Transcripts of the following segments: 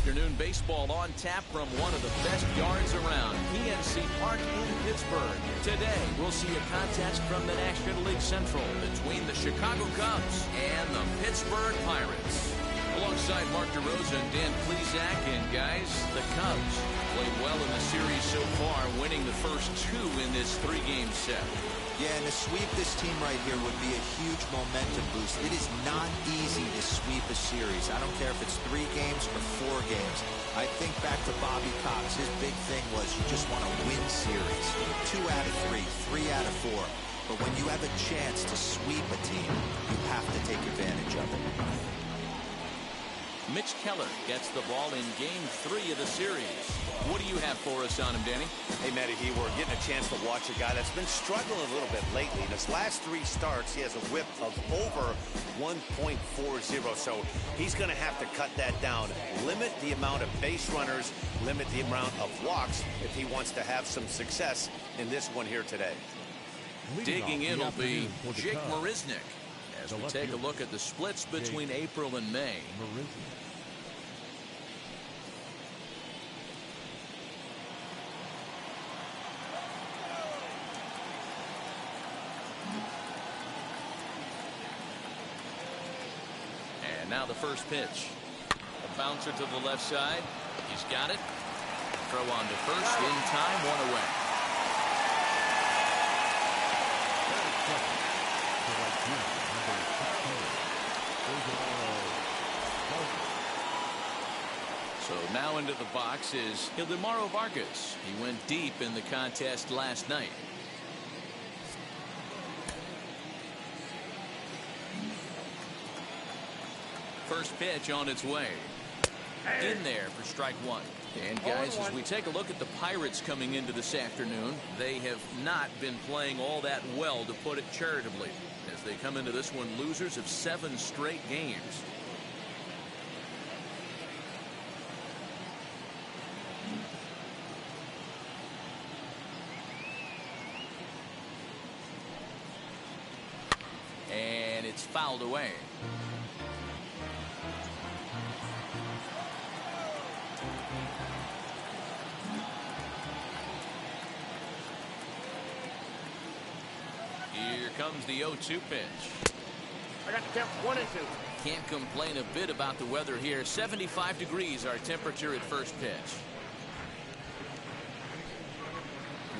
afternoon baseball on tap from one of the best yards around, PNC Park in Pittsburgh. Today, we'll see a contest from the National League Central between the Chicago Cubs and the Pittsburgh Pirates. Alongside Mark DeRosa and Dan Plesac, and guys, the Cubs played well in the series so far, winning the first two in this three-game set. Yeah, and to sweep this team right here would be a huge momentum boost. It is not easy to sweep a series. I don't care if it's 3 games or 4 games. I think back to Bobby Cox. His big thing was you just want to win series. 2 out of 3, 3 out of 4. But when you have a chance to sweep a team, you have to take advantage of it. Mitch Keller gets the ball in Game 3 of the series. What do you have for us on him, Danny? Hey, Matty, we're getting a chance to watch a guy that's been struggling a little bit lately. In his last 3 starts, he has a whip of over 1.40, so he's going to have to cut that down. Limit the amount of base runners, limit the amount of walks if he wants to have some success in this one here today. Digging in will be Jake Marisnick as we take a look at the splits between April and May. And now the first pitch. A bouncer to the left side. He's got it. Throw on to first in time, 1 away. So now into the box is Ildemaro Vargas. He went deep in the contest last night. First pitch on its way. In there for strike 1. And guys, as we take a look at the Pirates coming into this afternoon, they have not been playing all that well, to put it charitably, as they come into this one losers of 7 straight games. And it's fouled away. Here comes the 0-2 pitch. I got the count 1 and 2. Can't complain a bit about the weather here. 75 degrees our temperature at first pitch.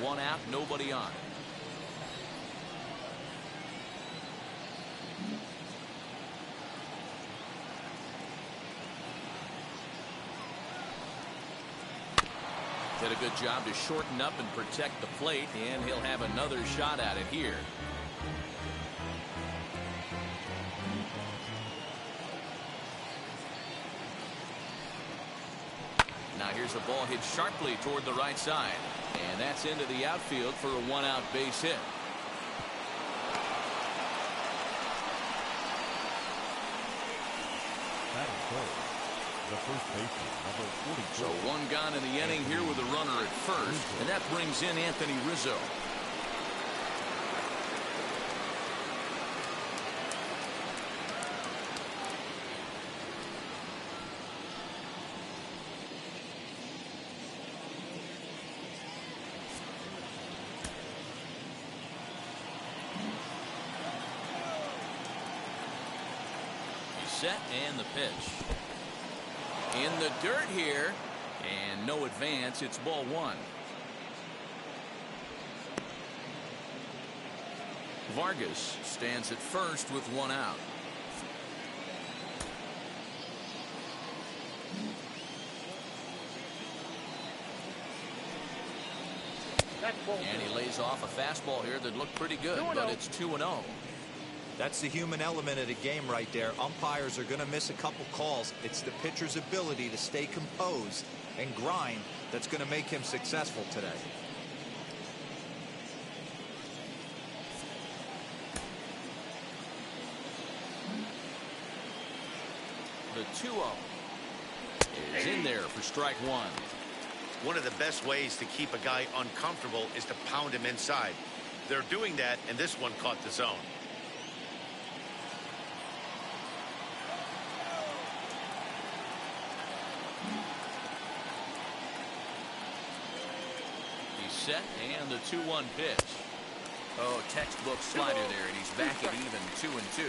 1 out, nobody on. Did a good job to shorten up and protect the plate, and he'll have another shot at it here. Now here's a ball hit sharply toward the right side, and that's into the outfield for a 1-out base hit. That is goal. The first baseman, number 42. So 1 gone in the inning here with a runner at first, and that brings in Anthony Rizzo. He's set, and the pitch. In the dirt here, and no advance. It's ball 1. Vargas stands at first with 1 out. And he lays off a fastball here that looked pretty good, but it's 2-0. That's the human element of the game right there. Umpires are going to miss a couple calls. It's the pitcher's ability to stay composed and grind that's going to make him successful today. The 2-0 is in there for strike 1. One of the best ways to keep a guy uncomfortable is to pound him inside. They're doing that, and this one caught the zone. set, and the 2-1 pitch. Oh, textbook slider there, and he's back at even 2-2.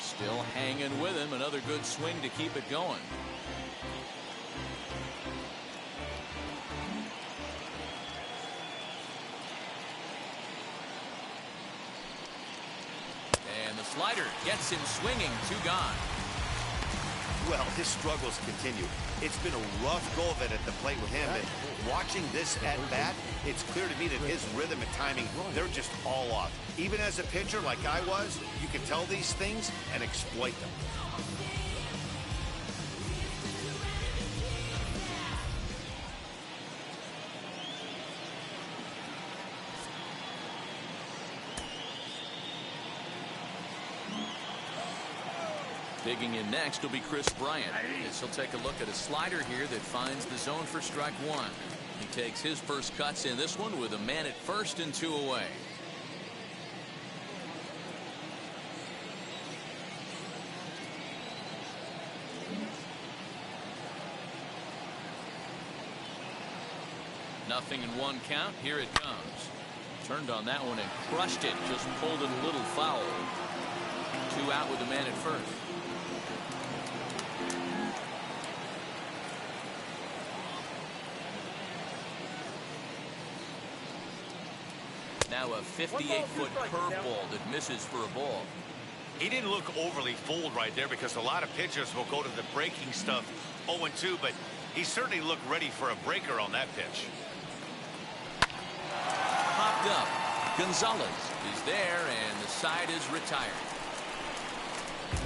Still hanging with him. Another good swing to keep it going. And the slider gets him swinging. 2 gone. Well, his struggles continue. It's been a rough go of it at the plate with him, but watching this at bat, it's clear to me that his rhythm and timing, they're just all off. Even as a pitcher like I was, you can tell these things and exploit them. Digging in next will be Chris Bryant. As he'll take a look at a slider here that finds the zone for strike 1. He takes his first cuts in this one with a man at first and 2 away. Nothing in 1 count. Here it comes. Turned on that one and crushed it. Just pulled it a little foul. 2 out with the man at first. Now a 58-foot curveball that misses for a ball. He didn't look overly fooled right there because a lot of pitchers will go to the breaking stuff 0-2, but he certainly looked ready for a breaker on that pitch. Popped up. Gonzalez is there, and the side is retired.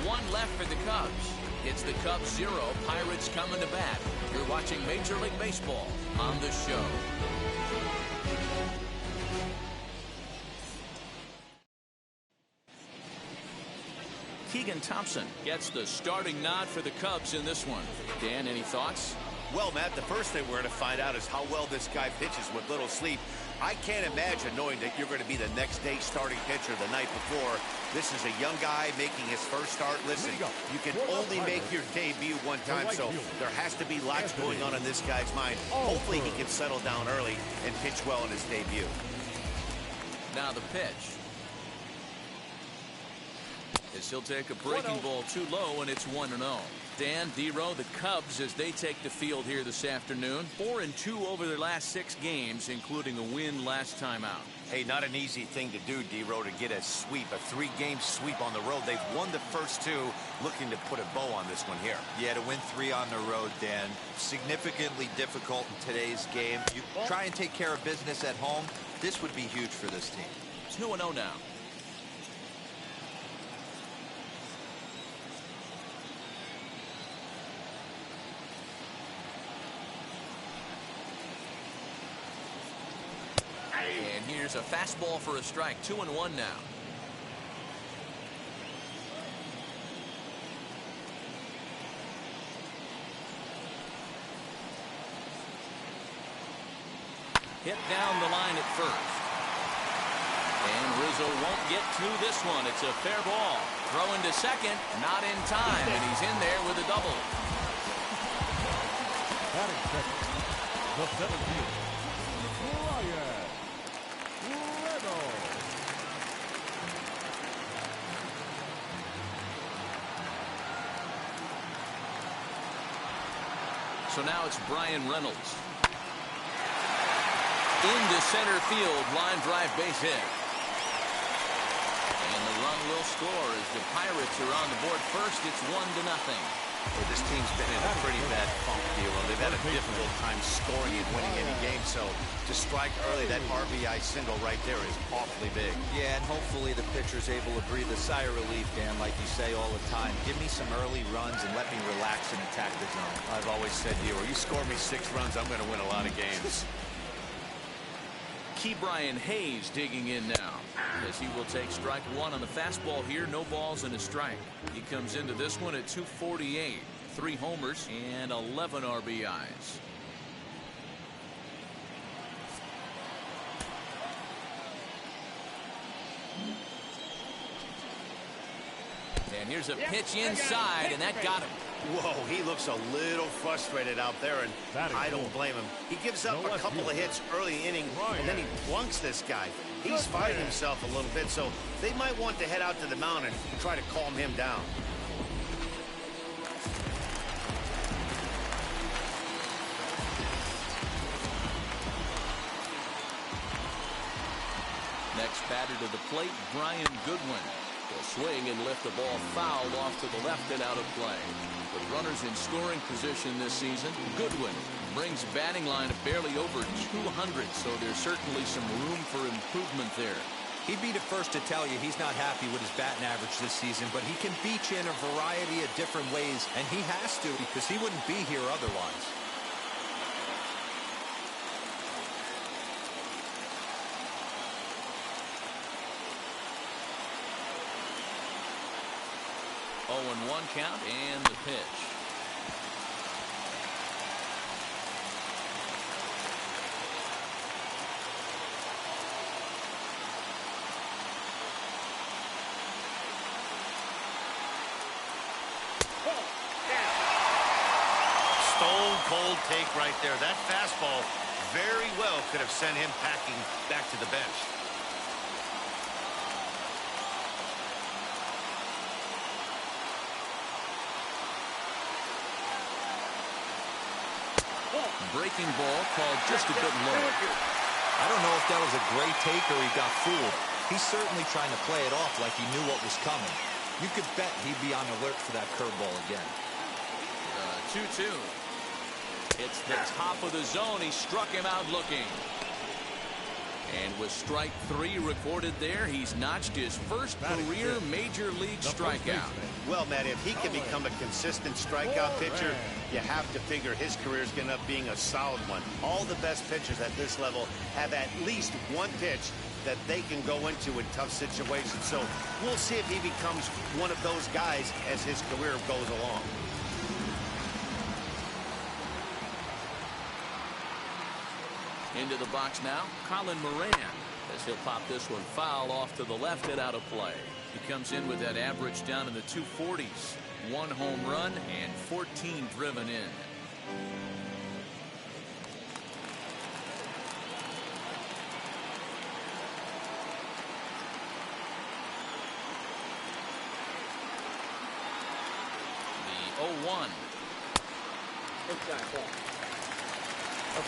1 left for the Cubs. It's the Cubs 0. Pirates coming to bat. You're watching Major League Baseball on the show. Keegan Thompson gets the starting nod for the Cubs in this one. Dan, any thoughts? Well, Matt, the first thing we're going to find out is how well this guy pitches with little sleep. I can't imagine knowing that you're going to be the next day starting pitcher the night before. This is a young guy making his first start. Listen, you can only make your debut 1 time, so there has to be lots going on in this guy's mind. Hopefully he can settle down early and pitch well in his debut. Now the pitch. As he'll take a breaking ball too low, and it's 1-0. Dan, D-Row, the Cubs, as they take the field here this afternoon, 4-2 over their last 6 games, including a win last time out. Hey, not an easy thing to do, D-Row, to get a sweep, a 3-game sweep on the road. They've won the first 2, looking to put a bow on this one here. Yeah, to win 3 on the road, Dan, significantly difficult in today's game. You try and take care of business at home. This would be huge for this team. It's 2-0 now. And here's a fastball for a strike. 2-1 now. Hit down the line at first. And Rizzo won't get to this one. It's a fair ball. Throwing to second. Not in time. And he's in there with a double. Batting second, the 17th, Brian. So now it's Brian Reynolds. Into center field, line drive base hit. And the run will score as the Pirates are on the board first. It's 1-0. Well, this team's been in a pretty bad funk, deal. They've had a difficult time scoring and winning any game, so to strike early, that RBI single right there is awfully big. Yeah, and hopefully the pitcher's able to breathe a sigh of relief, Dan, like you say all the time. Give me some early runs and let me relax and attack the zone. I've always said to you, you score me 6 runs, I'm going to win a lot of games. Key Brian Hayes digging in now as he will take strike 1 on the fastball here. No balls and a strike. He comes into this one at 248. 3 homers and 11 RBIs. And here's a pitch inside, and that got him. Whoa, he looks a little frustrated out there, and I don't blame him. He gives up a couple of hits early inning, and then he plunks this guy. He's fighting himself a little bit, so they might want to head out to the mound and try to calm him down. Next batter to the plate, Brian Goodwin. Will swing and lift the ball foul off to the left and out of play. With runners in scoring position this season, Goodwin brings a batting line of barely over 200, so there's certainly some room for improvement there. He'd be the first to tell you he's not happy with his batting average this season, but he can beat you in a variety of different ways, and he has to because he wouldn't be here otherwise. Oh, and 1 count and the pitch. Stone cold take right there. That fastball very well could have sent him packing back to the bench. Breaking ball called just a bit low. I don't know if that was a great take or he got fooled. He's certainly trying to play it off like he knew what was coming. You could bet he'd be on alert for that curveball again. 2-2. It's the top of the zone. He struck him out looking. And with strike 3 recorded there, he's notched his first career major league strikeout. Well, Matt, if he can become a consistent strikeout pitcher, you have to figure his career is going to end up being a solid one. All the best pitchers at this level have at least one pitch that they can go into in tough situations. So we'll see if he becomes one of those guys as his career goes along. Into the box now, Colin Moran, as he'll pop this one foul off to the left and out of play. He comes in with that average down in the 240s. 1 home run and 14 driven in. The 0-1.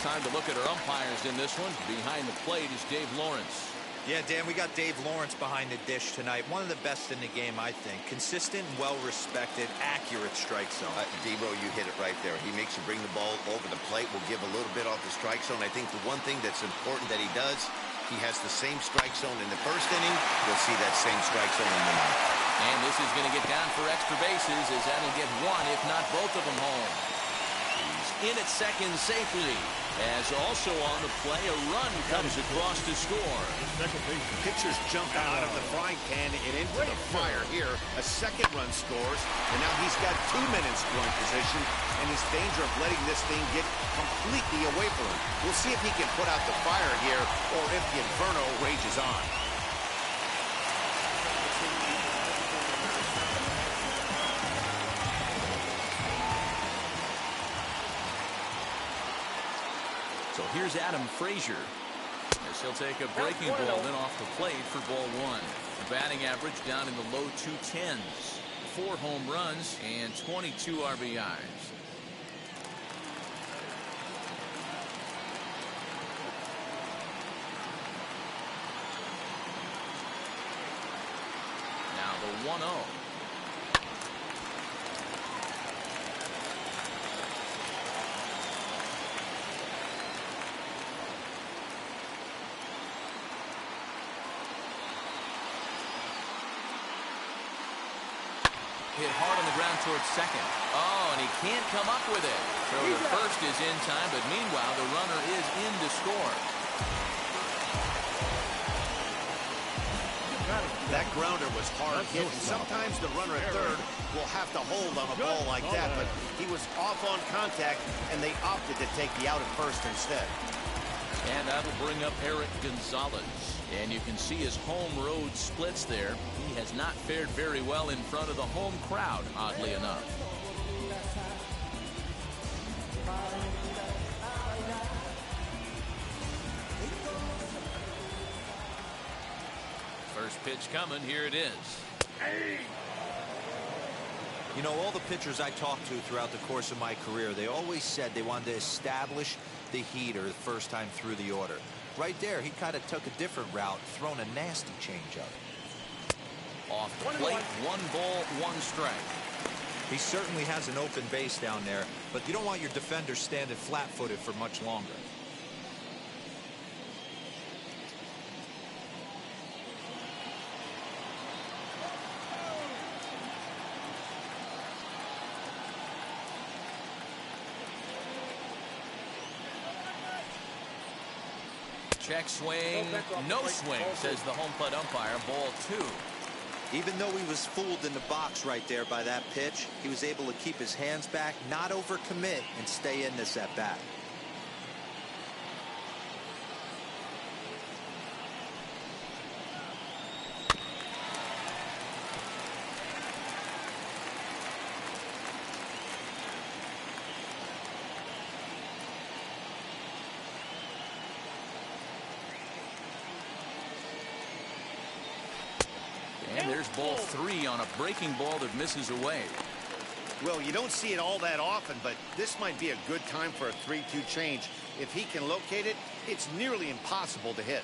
Time to look at our umpires in this one. Behind the plate is Dave Lawrence. Yeah, Dan, we got Dave Lawrence behind the dish tonight. One of the best in the game, I think. Consistent, well-respected, accurate strike zone. Debo, you hit it right there. He makes you bring the ball over the plate. Will give a little bit off the strike zone. I think the one thing that's important that he does, he has the same strike zone in the first inning. You'll see that same strike zone in the ninth. And this is going to get down for extra bases, as that'll get 1, if not both of them home. He's in at second safely. As also on the play, a run comes across to score. Pitchers jump out of the frying pan and into the fire here. A second run scores, and now he's got 2 men in scoring position, and is danger of letting this thing get completely away from him. We'll see if he can put out the fire here, or if the inferno rages on. So here's Adam Frazier, as he'll take a breaking ball then off the plate for ball 1. The batting average down in the low 210s. 4 home runs and 22 RBIs. Now the 1-0. Hit hard on the ground towards second. Oh, and he can't come up with it. So the first is in time, but meanwhile, the runner is in to score. That grounder was hard hit, and sometimes the runner at third will have to hold on a ball like that, but he was off on contact, and they opted to take the out at first instead. And that'll bring up Eric Gonzalez. And you can see his home road splits there. He has not fared very well in front of the home crowd, oddly enough. First pitch coming. Here it is. You know, all the pitchers I talked to throughout the course of my career, they always said they wanted to establish the heater the first time through the order. Right there, he kind of took a different route, thrown a nasty changeup. Off the plate, 1 ball, 1 strike. He certainly has an open base down there, but you don't want your defender standing flat-footed for much longer. Check swing, no swing, says the home plate umpire. Ball 2. Even though he was fooled in the box right there by that pitch, he was able to keep his hands back, not overcommit, and stay in this at bat. And there's ball 3 on a breaking ball that misses away. Well, you don't see it all that often, but this might be a good time for a 3-2 change. If he can locate it, it's nearly impossible to hit.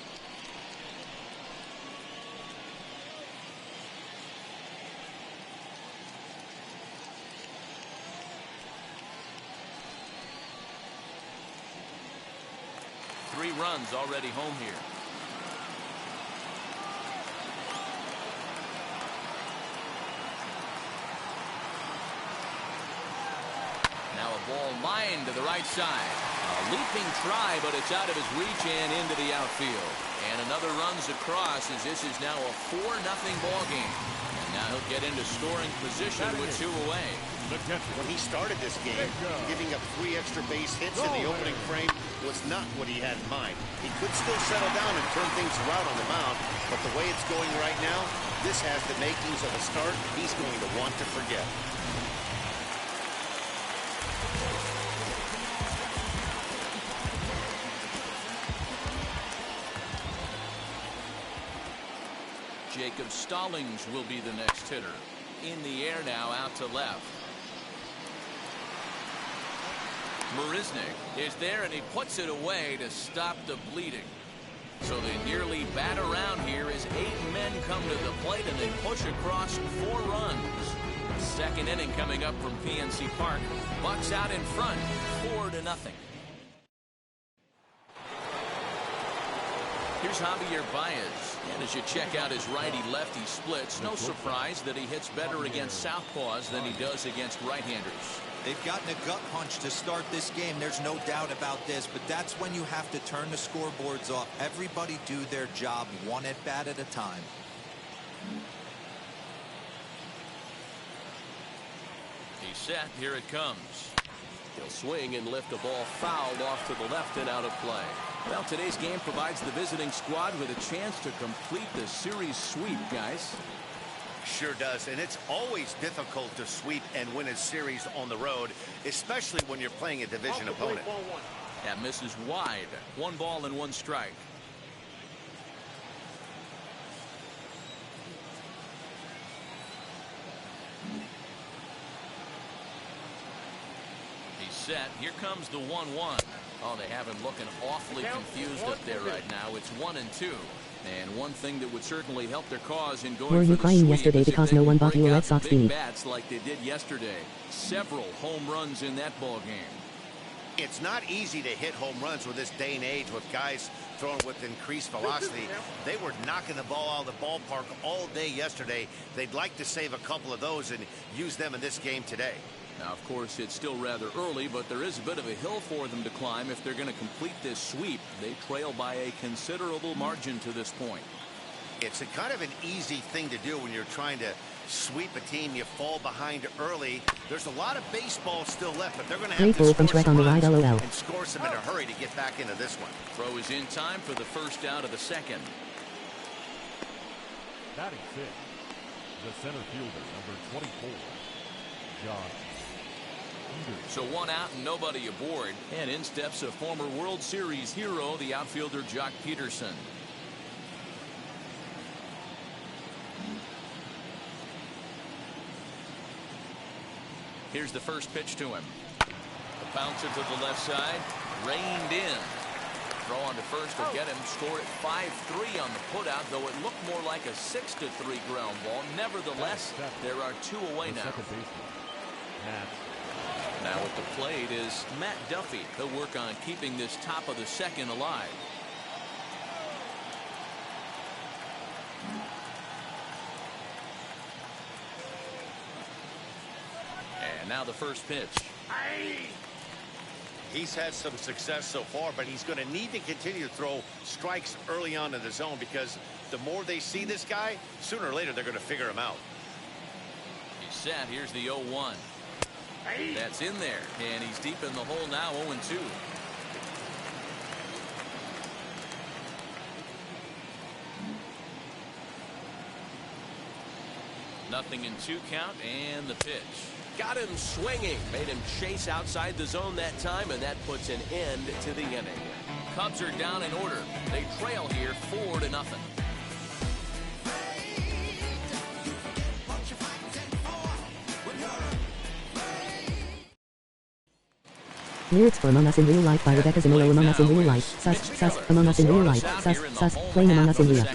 Three runs already home here. Now a ball lined to the right side. A leaping try, but it's out of his reach and into the outfield. And another runs across as this is now a 4-0 ball game. And now he'll get into scoring position with 2 away. When he started this game, giving up 3 extra base hits in the opening frame was not what he had in mind. He could still settle down and turn things around on the mound, but the way it's going right now, this has the makings of a start he's going to want to forget. Jacob Stallings will be the next hitter. In the air now, out to left. Marisnick is there, and he puts it away to stop the bleeding. So they nearly bat around here as 8 men come to the plate, and they push across 4 runs. Second inning coming up from PNC Park. Bucks out in front, 4-0. Here's Javier Baez. And as you check out his righty-lefty splits, no surprise that he hits better against southpaws than he does against right-handers. They've gotten a gut punch to start this game. There's no doubt about this, but that's when you have to turn the scoreboards off. Everybody do their job 1 at-bat at a time. He's set. Here it comes. He'll swing and lift a ball fouled off to the left and out of play. Well, today's game provides the visiting squad with a chance to complete the series sweep, guys. Sure does, and it's always difficult to sweep and win a series on the road, especially when you're playing a division opponent. That misses wide. 1 ball and 1 strike. He's set. Here comes the 1-1. Oh, they have him looking awfully confused up there right now. It's 1-2. And one thing that would certainly help their cause in going Were you for the crying sweep yesterday is if because they no one can bought you a break Red out Sox the big beanie? bats like they did yesterday. Several home runs in that ball game. It's not easy to hit home runs with this day and age with guys throwing with increased velocity. They were knocking the ball out of the ballpark all day yesterday. They'd like to save a couple of those and use them in this game today. Now, of course, it's still rather early, but there is a bit of a hill for them to climb if they're going to complete this sweep. They trail by a considerable margin to this point. It's a kind of an easy thing to do when you're trying to sweep a team. You fall behind early. There's a lot of baseball still left, but they're going to have to score some runs and score some in a hurry to get back into this one. Throw is in time for the first out of the second. Batting fifth, the center fielder, number 24, John. So one out and nobody aboard. And in steps a former World Series hero, the outfielder Jock Peterson. Here's the first pitch to him. A bouncer to the left side, reined in. Throw on to first will get him. Score at 5-3 on the putout, though it looked more like a 6-3 ground ball. Nevertheless, there are two away now. Now at the plate is Matt Duffy. He'll work on keeping this top of the second alive. And now the first pitch. He's had some success so far, but he's going to need to continue to throw strikes early on in the zone, because the more they see this guy, sooner or later they're going to figure him out. He's set. Here's the 0-1. That's in there, and he's deep in the hole now. 0-2. Nothing in 2 count, and the pitch. Got him swinging. Made him chase outside the zone that time, and that puts an end to the inning. Cubs are down in order. They trail here 4-0. Lyrics for Among Us in Real Life by Rebecca Zamora. Among Us in Real Life. Sus. Among Us in Real Life. Sus. Playing Among Us in Real.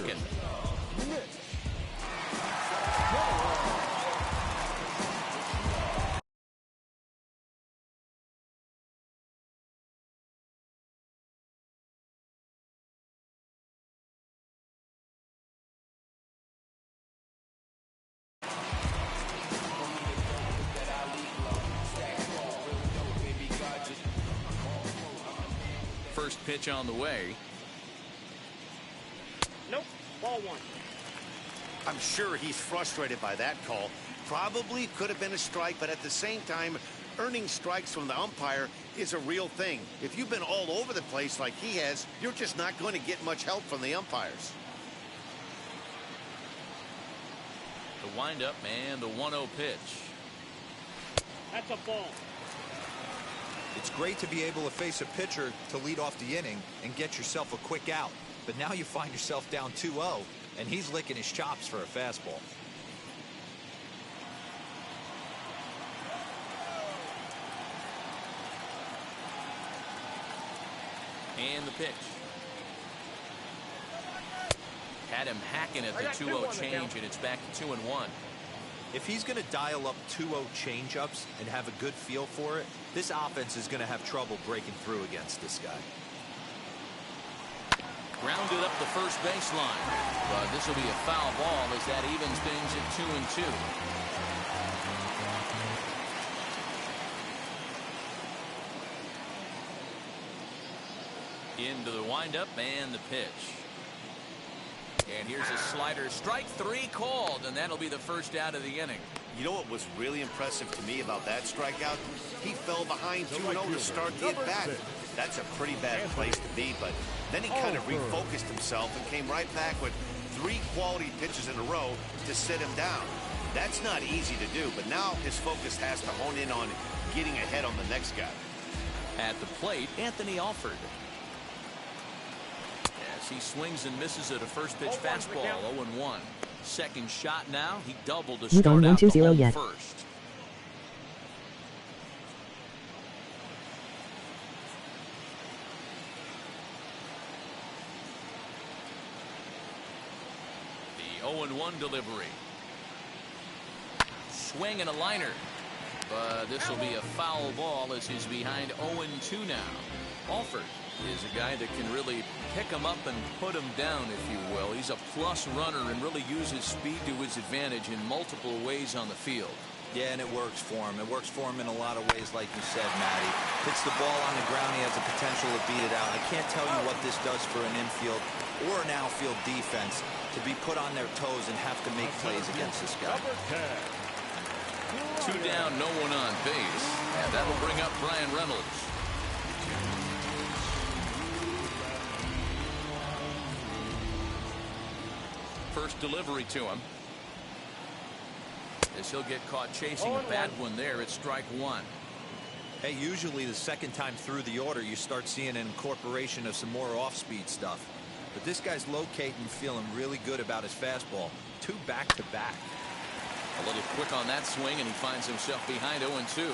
First pitch on the way. Nope. Ball 1. I'm sure he's frustrated by that call. Probably could have been a strike, but at the same time, earning strikes from the umpire is a real thing. If you've been all over the place like he has, you're just not going to get much help from the umpires. The windup and the 1-0 pitch. That's a ball. It's great to be able to face a pitcher to lead off the inning and get yourself a quick out. But now you find yourself down 2-0, and he's licking his chops for a fastball. And the pitch. Had him hacking at the 2-0 change, and it's back to 2-1. If he's going to dial up 2-0 changeups and have a good feel for it, this offense is going to have trouble breaking through against this guy. Grounded up the first baseline. But this will be a foul ball as that evens things at 2-2. Into the windup and the pitch. And here's a slider. Strike 3 called, and that'll be the first out of the inning. You know what was really impressive to me about that strikeout? He fell behind 2-0 to start the at-bat. That's a pretty bad place to be, but then he kind of refocused himself and came right back with 3 quality pitches in a row to sit him down. That's not easy to do, but now his focus has to hone in on getting ahead on the next guy. At the plate, Anthony Alford. As he swings and misses at a first pitch fastball. 0-1. Second shot now. He doubled to start out the home first. The 0-1 delivery. Swing and a liner. But this will be a foul ball as he's behind 0-2 now. Alford is a guy that can really pick him up and put him down, if you will. He's a plus runner and really uses speed to his advantage in multiple ways on the field. Yeah, and it works for him. It works for him in a lot of ways, like you said, Matty. Hits the ball on the ground, he has the potential to beat it out. I can't tell you what this does for an infield or an outfield defense to be put on their toes and have to make plays against this guy. 2 down, no one on base, and that'll bring up Brian Reynolds. First delivery to him. As he'll get caught chasing a bad one there, it's strike 1. Hey, usually the second time through the order, you start seeing an incorporation of some more off-speed stuff. But this guy's locating, feeling really good about his fastball. 2 back-to-back. A little quick on that swing, and he finds himself behind 0-2.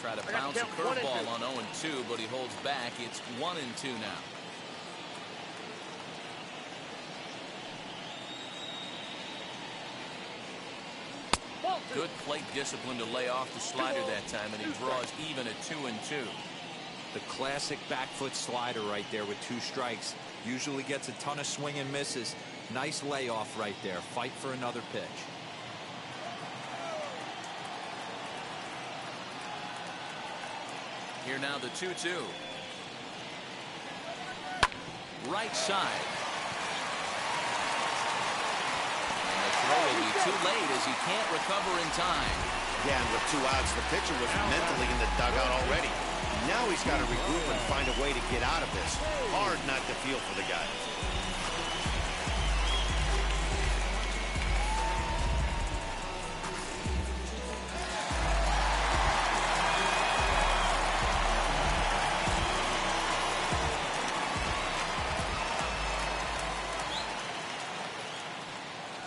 Try to bounce a curveball on 0-2, but he holds back. It's 1-2 now. Good plate discipline to lay off the slider that time, and he draws even at 2-2. The classic back foot slider right there with 2 strikes. Usually gets a ton of swing and misses. Nice layoff right there. Fight for another pitch. Here now the 2-2. Right side. And the throw will be too late as he can't recover in time. Yeah, and with 2 outs, the pitcher was mentally in the dugout already. Now he's got to regroup and find a way to get out of this. Hard not to feel for the guy.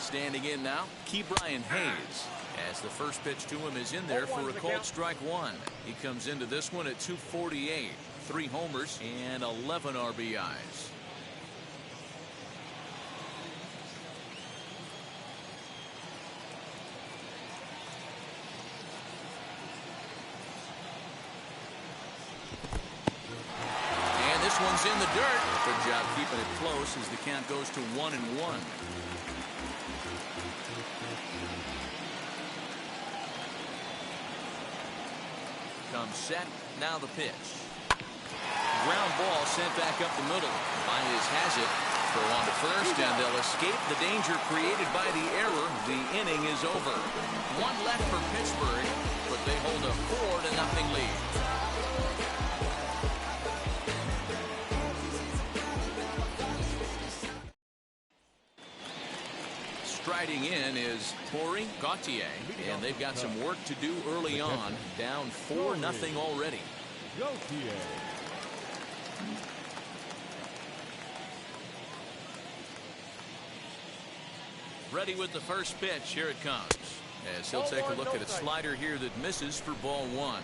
Standing in now, Brian Hayes, as the first pitch to him is in there for a called strike 1. He comes into this one at 248, 3 homers and 11 RBIs. And this one's in the dirt. Good job keeping it close as the count goes to 1-1. Comes set, now the pitch. Ground ball sent back up the middle. Baez has it. Throw on to first, and they'll escape the danger created by the error. The inning is over. 1 left for Pittsburgh, but they hold a 4-0 lead. Striding in is Corey Gauthier, and they've got some work to do early on. Down 4-0 already. Ready with the first pitch. Here it comes. As he'll take a look at a slider here that misses for ball 1.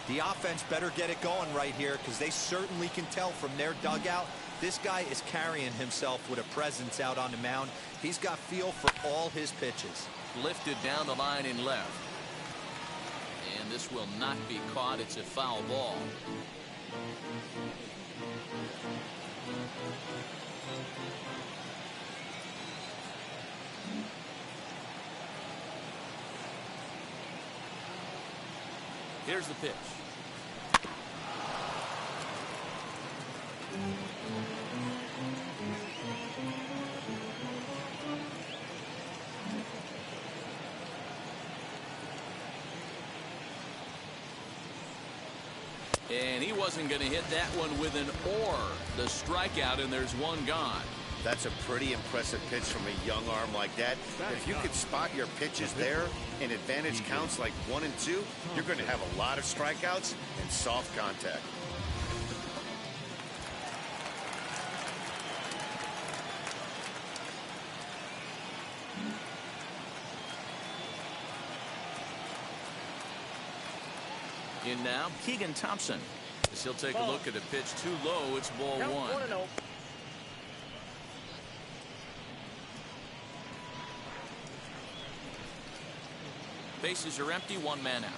The offense better get it going right here, because they certainly can tell from their dugout this guy is carrying himself with a presence out on the mound. He's got feel for all his pitches. Lifted down the line in left. And this will not be caught. It's a foul ball. Here's the pitch. And he wasn't going to hit that one with an or. The strikeout, and there's 1 gone. That's a pretty impressive pitch from a young arm like that. If you could spot your pitches there in advantage counts like 1 and 2, you're going to have a lot of strikeouts and soft contact. In now, Keegan Thompson. As he'll take a look at a pitch too low. It's ball 1. 1-0. Bases are empty, 1 man out.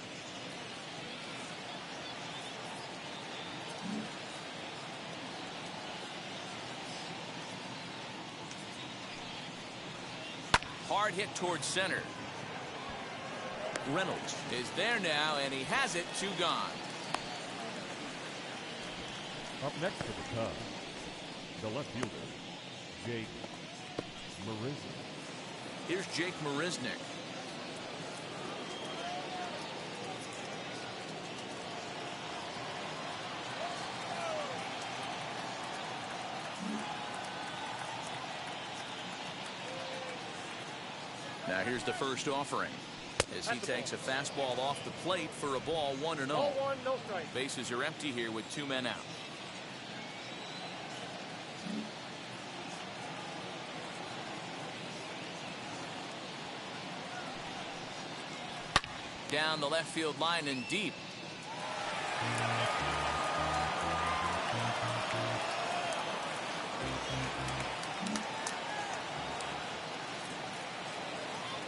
Hard hit towards center. Reynolds is there now, and he has it. 2 gone. Up next for the Cubs, the left fielder, Jake Marisnik. Here's Jake Marisnik. Now here's the first offering as he takes a fastball off the plate for a ball. 1-0. Ball 1, no strike. Bases are empty here with 2 men out. Down the left field line and deep.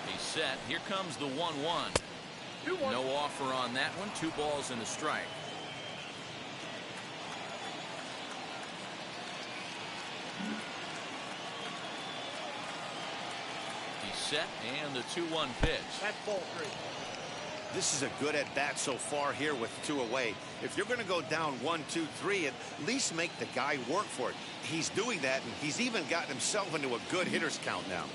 He's set. Here comes the 1-1. 2-1. No offer on that one. 2 balls and a strike. He's set, and the 2-1 pitch. That's ball 3. This is a good at bat so far here with 2 away. If you're going to go down 1, 2, 3, at least make the guy work for it. He's doing that, and he's even gotten himself into a good hitter's count now.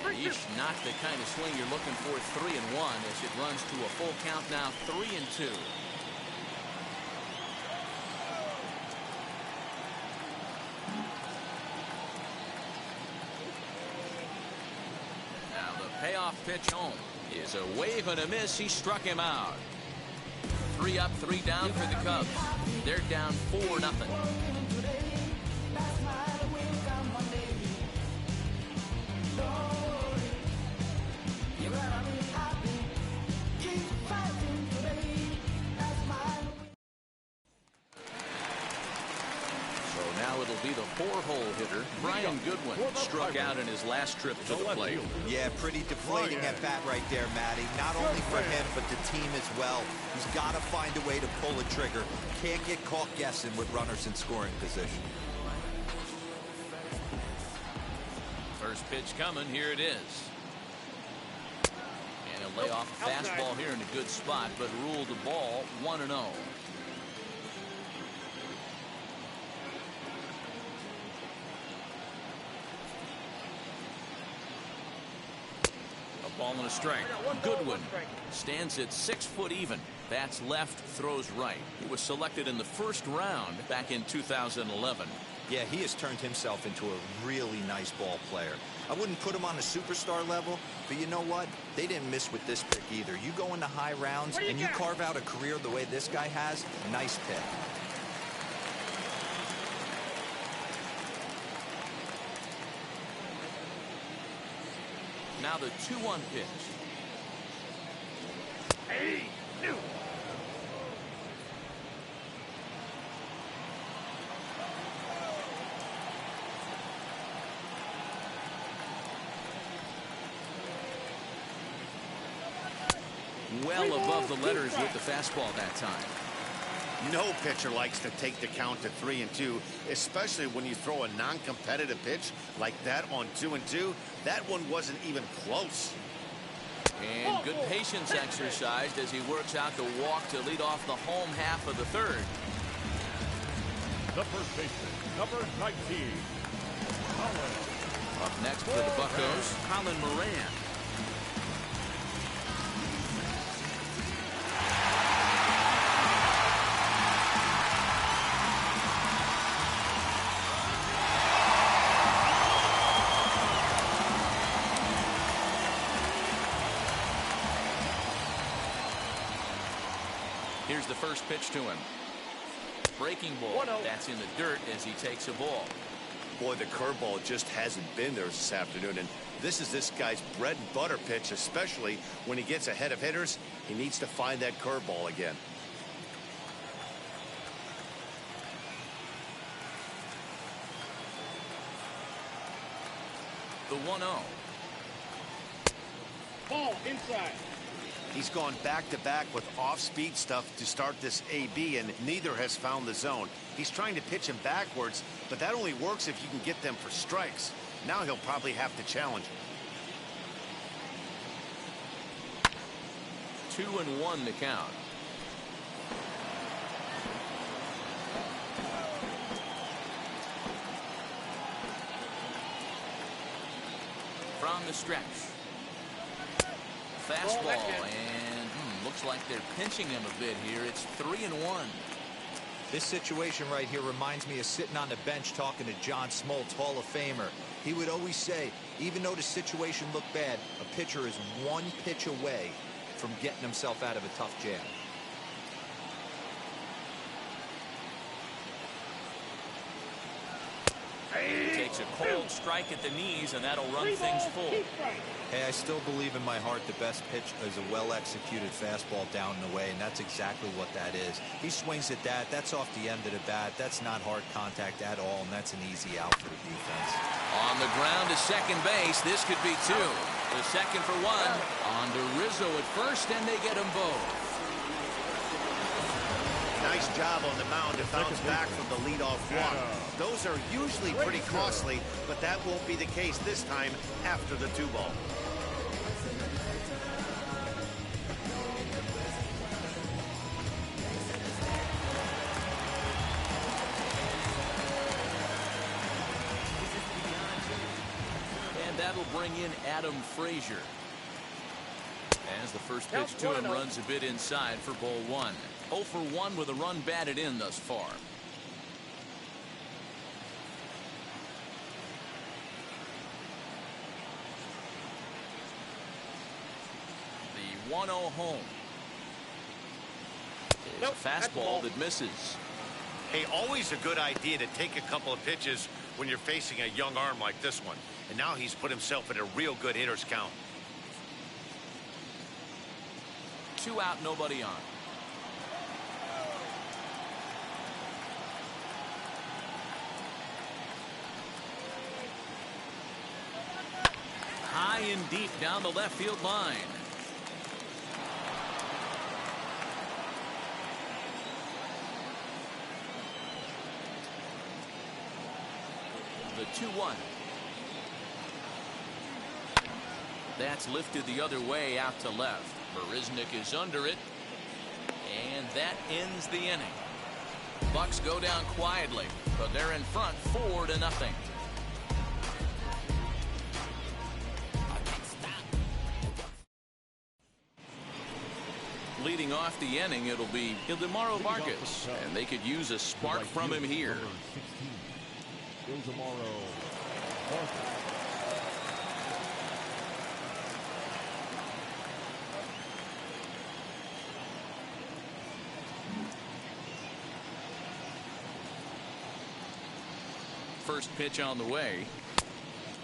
And each not the kind of swing you're looking for. 3-1 as it runs to a full count now. 3-2. Payoff pitch home is a wave and a miss. He struck him out. 3 up, 3 down for the Cubs. They're down 4-0. It'll be the 4-hole hitter, Brian Goodwin, struck out in his last trip to the plate. Yeah, pretty deflating at bat right there, Matty. Not only for him, but the team as well. He's got to find a way to pull a trigger. Can't get caught guessing with runners in scoring position. First pitch coming. Here it is. And a layoff fastball here in a good spot, but ruled the ball 1-0. Ball and a strike. Goodwin stands at 6 foot even. Bats left, throws right. He was selected in the first round back in 2011. Yeah, he has turned himself into a really nice ball player. I wouldn't put him on a superstar level, but you know what? They didn't miss with this pick either. You go into high rounds and you carve out a career the way this guy has, nice pick. Now the 2-1 pitch. Hey, new. Well above the letters with the fastball that time. No pitcher likes to take the count to 3-2, especially when you throw a non-competitive pitch like that on 2-2. That one wasn't even close. And good patience exercised as he works out the walk to lead off the home half of the third. The first baseman, number 19, Colin. Up next for the Buccos, Colin Moran. Here's the first pitch to him. Breaking ball. That's in the dirt as he takes a ball. Boy, the curveball just hasn't been there this afternoon, and this is this guy's bread and butter pitch, especially when he gets ahead of hitters. He needs to find that curveball again. The 1-0. Ball inside. He's gone back-to-back with off-speed stuff to start this AB, and neither has found the zone. He's trying to pitch him backwards, but that only works if you can get them for strikes. Now he'll probably have to challenge him. 2-1 the count. From the stretch. Fastball, and looks like they're pinching him a bit here. It's 3-1. This situation right here reminds me of sitting on the bench talking to John Smoltz, Hall of Famer. He would always say, even though the situation looked bad, a pitcher is one pitch away from getting himself out of a tough jam. Takes a cold strike at the knees, and that'll run things full. Hey, I still believe in my heart the best pitch is a well-executed fastball down and away, and that's exactly what that is. He swings at that. That's off the end of the bat. That's not hard contact at all, and that's an easy out for the defense. On the ground to second base. This could be two. The second for one. On to Rizzo at first, and they get them both. Nice job on the mound to bounce back from the leadoff walk. Those are usually pretty costly, but that won't be the case this time after the 2-ball. And that'll bring in Adam Frazier. As the first pitch to him runs a bit inside for ball one. 0 for 1 with a run batted in thus far. The 1-0 home. It's a fastball that misses. Hey, always a good idea to take a couple of pitches when you're facing a young arm like this one. And now he's put himself in a real good hitter's count. 2 out, nobody on. High and deep down the left field line. The 2-1. That's lifted the other way out to left. Marisnick is under it, and that ends the inning. Bucks go down quietly, but they're in front 4-0. Leading off the inning, it'll be Ildemaro Vargas, and they could use a spark from him here. Ildemaro Vargas. First pitch on the way.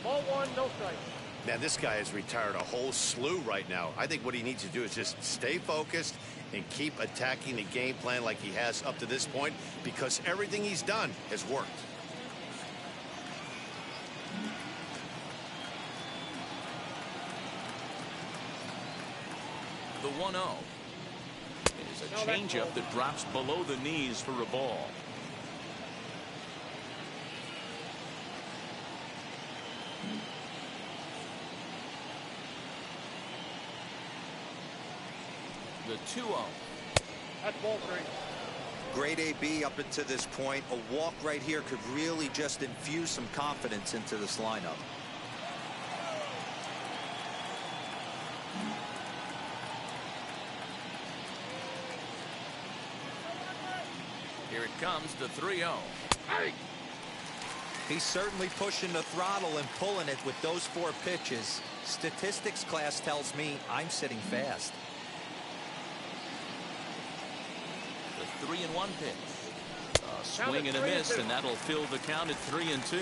Ball one, no strike. Man, this guy has retired a whole slew right now. I think what he needs to do is just stay focused and keep attacking the game plan like he has up to this point, because everything he's done has worked. The 1-0 is a changeup that drops below the knees for a ball. The 2-0. That's ball three. Great AB up until this point. A walk right here could really just infuse some confidence into this lineup. Here it comes, the 3-0. He's certainly pushing the throttle and pulling it with those 4 pitches. Statistics class tells me I'm sitting fast. The 3-1 pitch. A swing and a miss, and that'll fill the count at 3-2.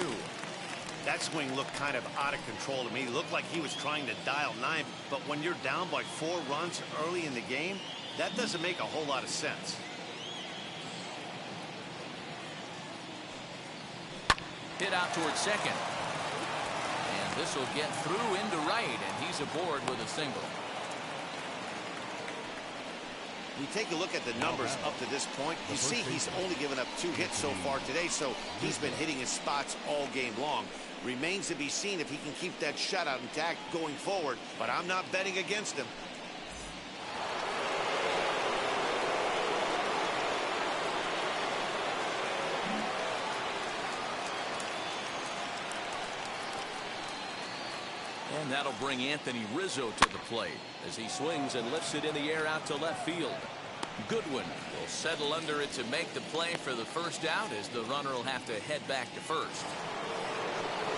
That swing looked kind of out of control to me. It looked like he was trying to dial 9, but when you're down by 4 runs early in the game, that doesn't make a whole lot of sense. Hit out towards second. And this will get through into right, and he's aboard with a single. You take a look at the numbers up to this point, you see he's only given up 2 hits so far today, so he's been hitting his spots all game long. Remains to be seen if he can keep that shutout intact going forward, but I'm not betting against him. And that'll bring Anthony Rizzo to the plate as he swings and lifts it in the air out to left field. Goodwin will settle under it to make the play for the first out as the runner will have to head back to first.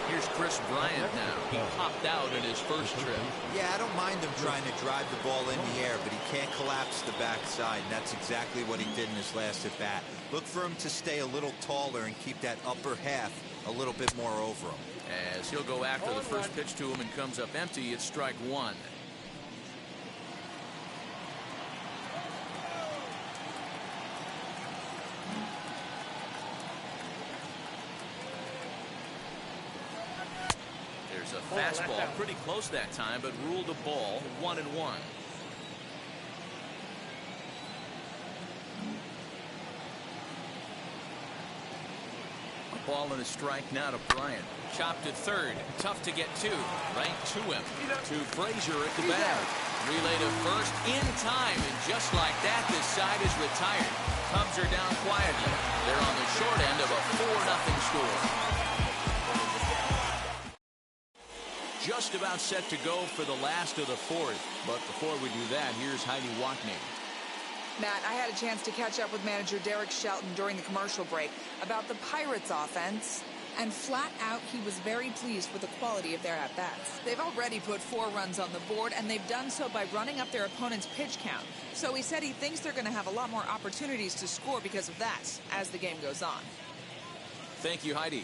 Here's Chris Bryant now. He popped out in his first trip. Yeah, I don't mind him trying to drive the ball in the air, but he can't collapse the backside, and that's exactly what he did in his last at bat. Look for him to stay a little taller and keep that upper half a little bit more over him. As he'll go after the first pitch to him and comes up empty, it's strike 1. There's a fastball pretty close that time, but ruled a ball. 1-1. Ball and a strike now to Bryant. Chopped at third. Tough to get to. Right to him. To Frazier at the bat. Relay to first in time. And just like that, this side is retired. Cubs are down quietly. They're on the short end of a 4-0 score. Just about set to go for the last of the fourth. But before we do that, here's Heidi Watney. Matt, I had a chance to catch up with manager Derek Shelton during the commercial break about the Pirates offense, and flat out he was very pleased with the quality of their at-bats. They've already put 4 runs on the board, and they've done so by running up their opponent's pitch count. So he said he thinks they're going to have a lot more opportunities to score because of that as the game goes on. Thank you, Heidi.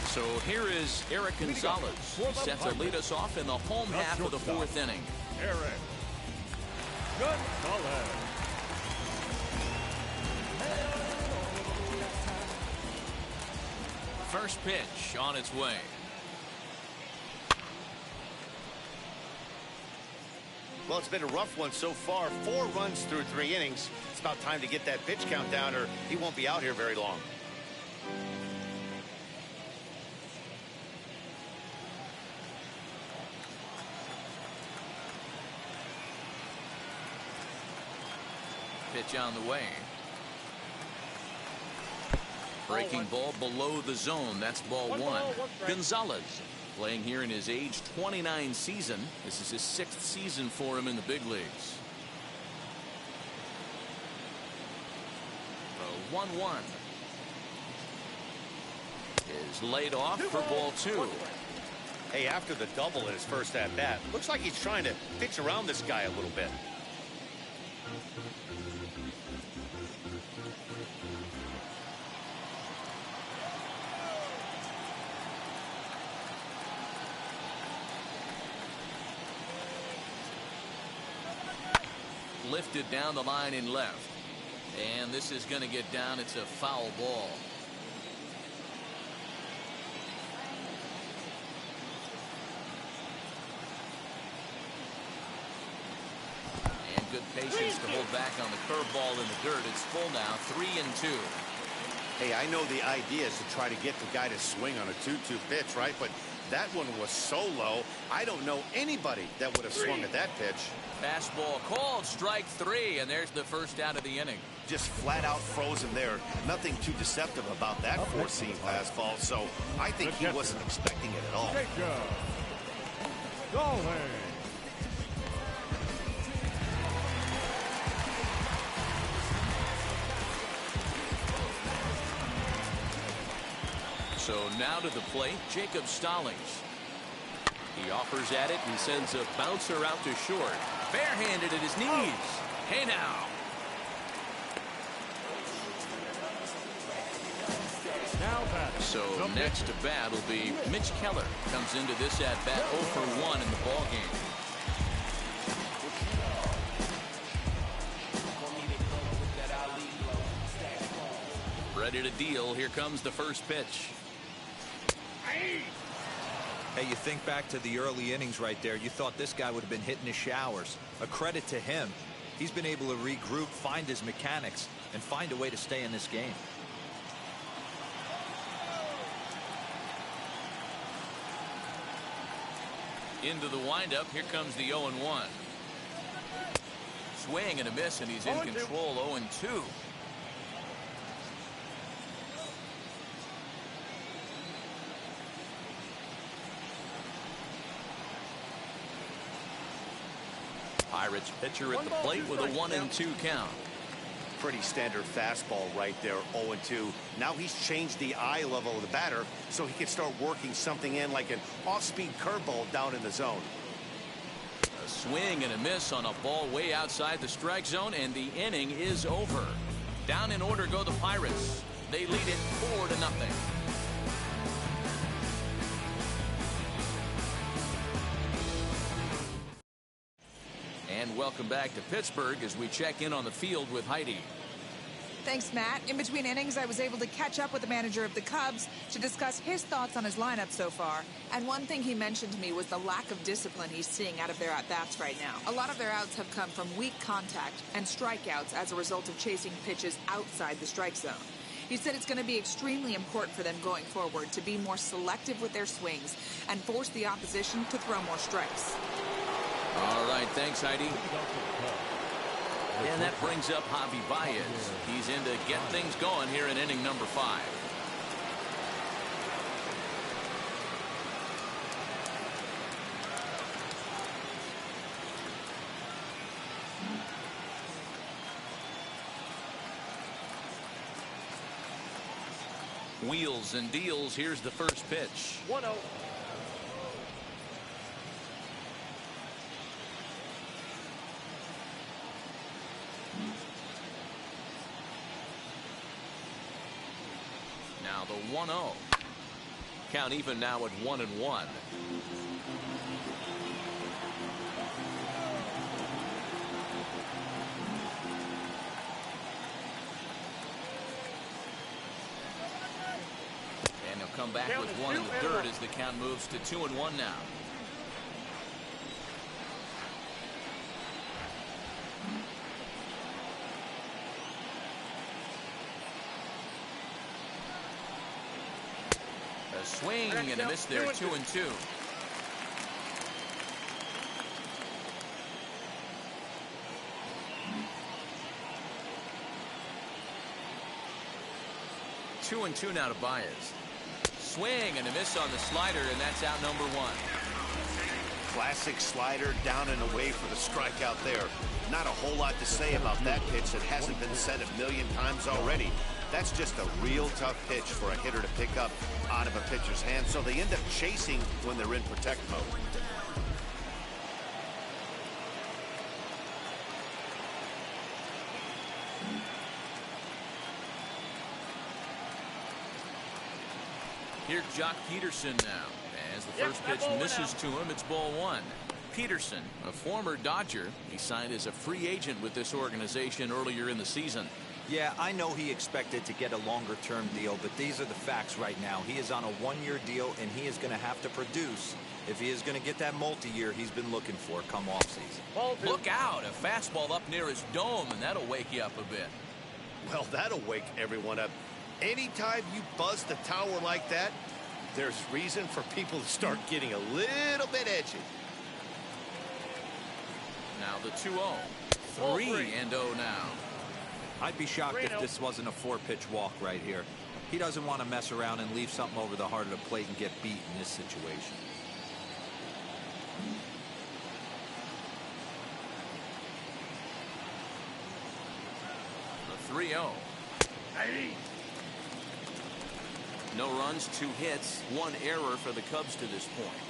So here is Eric Gonzalez. Set to lead us off in the home half of the 4th inning. Eric Gonzalez. First pitch on its way. Well, it's been a rough one so far. 4 runs through 3 innings. It's about time to get that pitch count down, or he won't be out here very long. Pitch on the way. Breaking ball below the zone. That's ball 1. Gonzalez playing here in his age 29 season. This is his 6th season for him in the big leagues. 1-1 is laid off for ball 2. Hey, after the double in his first at bat, looks like he's trying to pitch around this guy a little bit. Lifted down the line in left. And this is going to get down. It's a foul ball. And good patience to hold back on the curveball in the dirt. It's full now. 3-2. Hey, I know the idea is to try to get the guy to swing on a 2-2 pitch, right? But that one was so low, I don't know anybody that would have swung at that pitch. Fastball called, strike 3, and there's the first out of the inning. Just flat out frozen there. Nothing too deceptive about that four-seam fastball, so I think he wasn't expecting it at all. So now to the plate, Jacob Stallings. He offers at it and sends a bouncer out to short. Barehanded at his knees. Hey now. So next to bat will be Mitch Keller. Comes into this at bat 0 for 1 in the ball game. Ready to deal. Here comes the first pitch. Hey, you think back to the early innings right there. You thought this guy would have been hitting his showers. A credit to him. He's been able to regroup, find his mechanics, and find a way to stay in this game. Into the windup. Here comes the 0-1. Swing and a miss, and he's in control. 0-2. Pirates pitcher at the plate with a 1-2 count. Pretty standard fastball right there, 0-2. Now he's changed the eye level of the batter so he can start working something in like an off-speed curveball down in the zone. A swing and a miss on a ball way outside the strike zone, and the inning is over. Down in order go the Pirates. They lead it 4-0. And welcome back to Pittsburgh as we check in on the field with Heidi. Thanks, Matt. In between innings, I was able to catch up with the manager of the Cubs to discuss his thoughts on his lineup so far. And one thing he mentioned to me was the lack of discipline he's seeing out of their at-bats right now. A lot of their outs have come from weak contact and strikeouts as a result of chasing pitches outside the strike zone. He said it's going to be extremely important for them going forward to be more selective with their swings and force the opposition to throw more strikes. All right, thanks, Heidi. And that brings up Javi Baez. He's in to get things going here in inning number 5. Wheels and deals. Here's the first pitch. 1-0. Now the 1-0. Count even now at 1-1. And he'll come back with 1 in the third as the count moves to 2-1 now. Swing and a miss there, 2-2. Two and two now to Baez. Swing and a miss on the slider, and that's out number 1. Classic slider down and away for the strikeout there. Not a whole lot to say about that pitch that hasn't been said a million times already. That's just a real tough pitch for a hitter to pick up out of a pitcher's hand, so they end up chasing when they're in protect mode. Here's Jock Peterson now. As the first pitch misses to him, it's ball 1. Peterson, a former Dodger, he signed as a free agent with this organization earlier in the season. Yeah, I know he expected to get a longer-term deal, but these are the facts right now. He is on a 1-year deal, and he is going to have to produce if he is going to get that multi-year he's been looking for come offseason. Look out, a fastball up near his dome, and that'll wake you up a bit. Well, that'll wake everyone up. Anytime you buzz the tower like that, there's reason for people to start getting a little bit edgy. Now the 2-0. 3-0 now. I'd be shocked if this wasn't a 4-pitch walk right here. He doesn't want to mess around and leave something over the heart of the plate and get beat in this situation. The 3-0. No runs, 2 hits, 1 error for the Cubs to this point.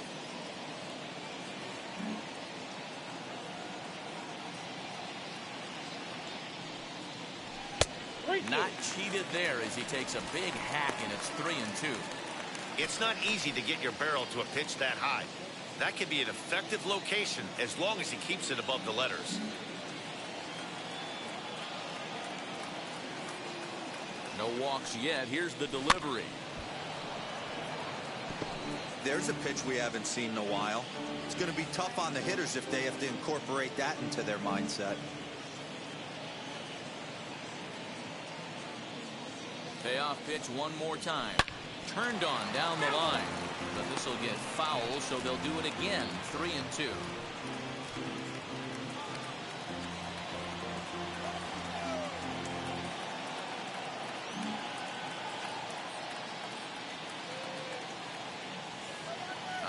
Not cheated there as he takes a big hack, and it's 3-2. It's not easy to get your barrel to a pitch that high. That can be an effective location as long as he keeps it above the letters. No walks yet. Here's the delivery. there's a pitch we haven't seen in a while. It's going to be tough on the hitters if they have to incorporate that into their mindset. Payoff pitch one more time. Turned on down the line. But this will get foul, so they'll do it again. 3-2.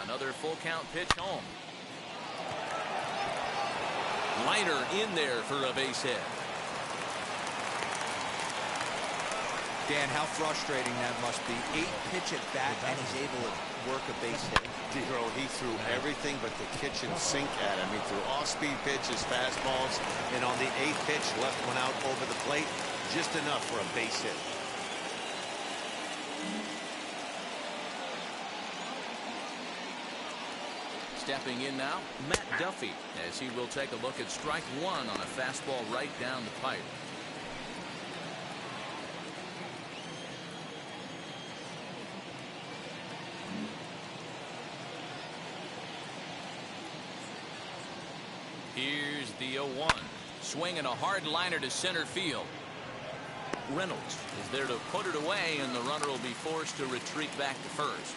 Another full count pitch home. Liner in there for a base hit. Dan, how frustrating that must be. 8-pitch at bat, and he's able to work a base hit. Dero, he threw everything but the kitchen sink at him. He threw off-speed pitches, fastballs, and on the 8th pitch, left one out over the plate, just enough for a base hit. Stepping in now, Matt Duffy, as he will take a look at strike one on a fastball right down the pipe. Here's the 0-1. Swinging a hard liner to center field. Reynolds is there to put it away, and the runner will be forced to retreat back to first.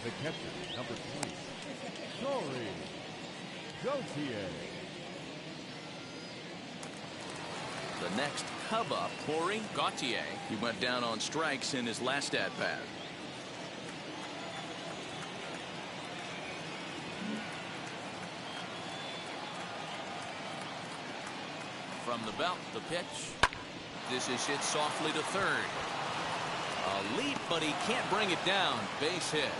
The catcher, number 3, Sorry, Gautier. The next Cub up, Corey Gautier. He went down on strikes in his last at-bat. From the belt, the pitch. This is hit softly to third. A leap, but he can't bring it down. Base hit.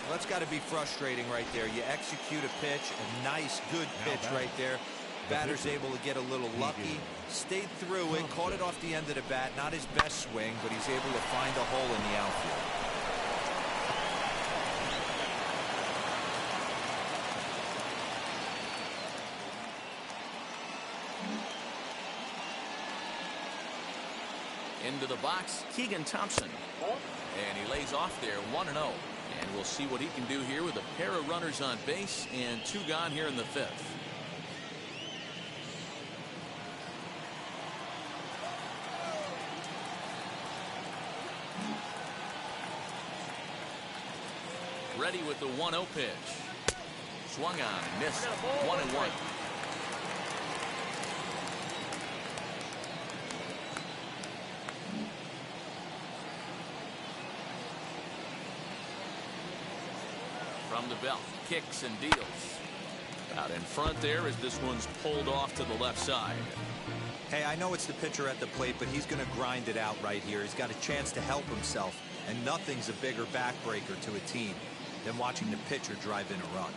Well, that's got to be frustrating right there. You execute a pitch, a nice, good pitch right there. Batter's able to get a little lucky, stayed through it, caught it off the end of the bat. Not his best swing, but he's able to find a hole in the outfield. Into the box, Keegan Thompson. And he lays off there, 1-0. And we'll see what he can do here with a pair of runners on base and 2 gone here in the 5th. Ready with the 1-0 pitch. Swung on, missed. 1-1. From the belt, kicks and deals. Out in front there as this one's pulled off to the left side. Hey, I know it's the pitcher at the plate, but he's going to grind it out right here. He's got a chance to help himself, and nothing's a bigger backbreaker to a team than watching the pitcher drive in a run.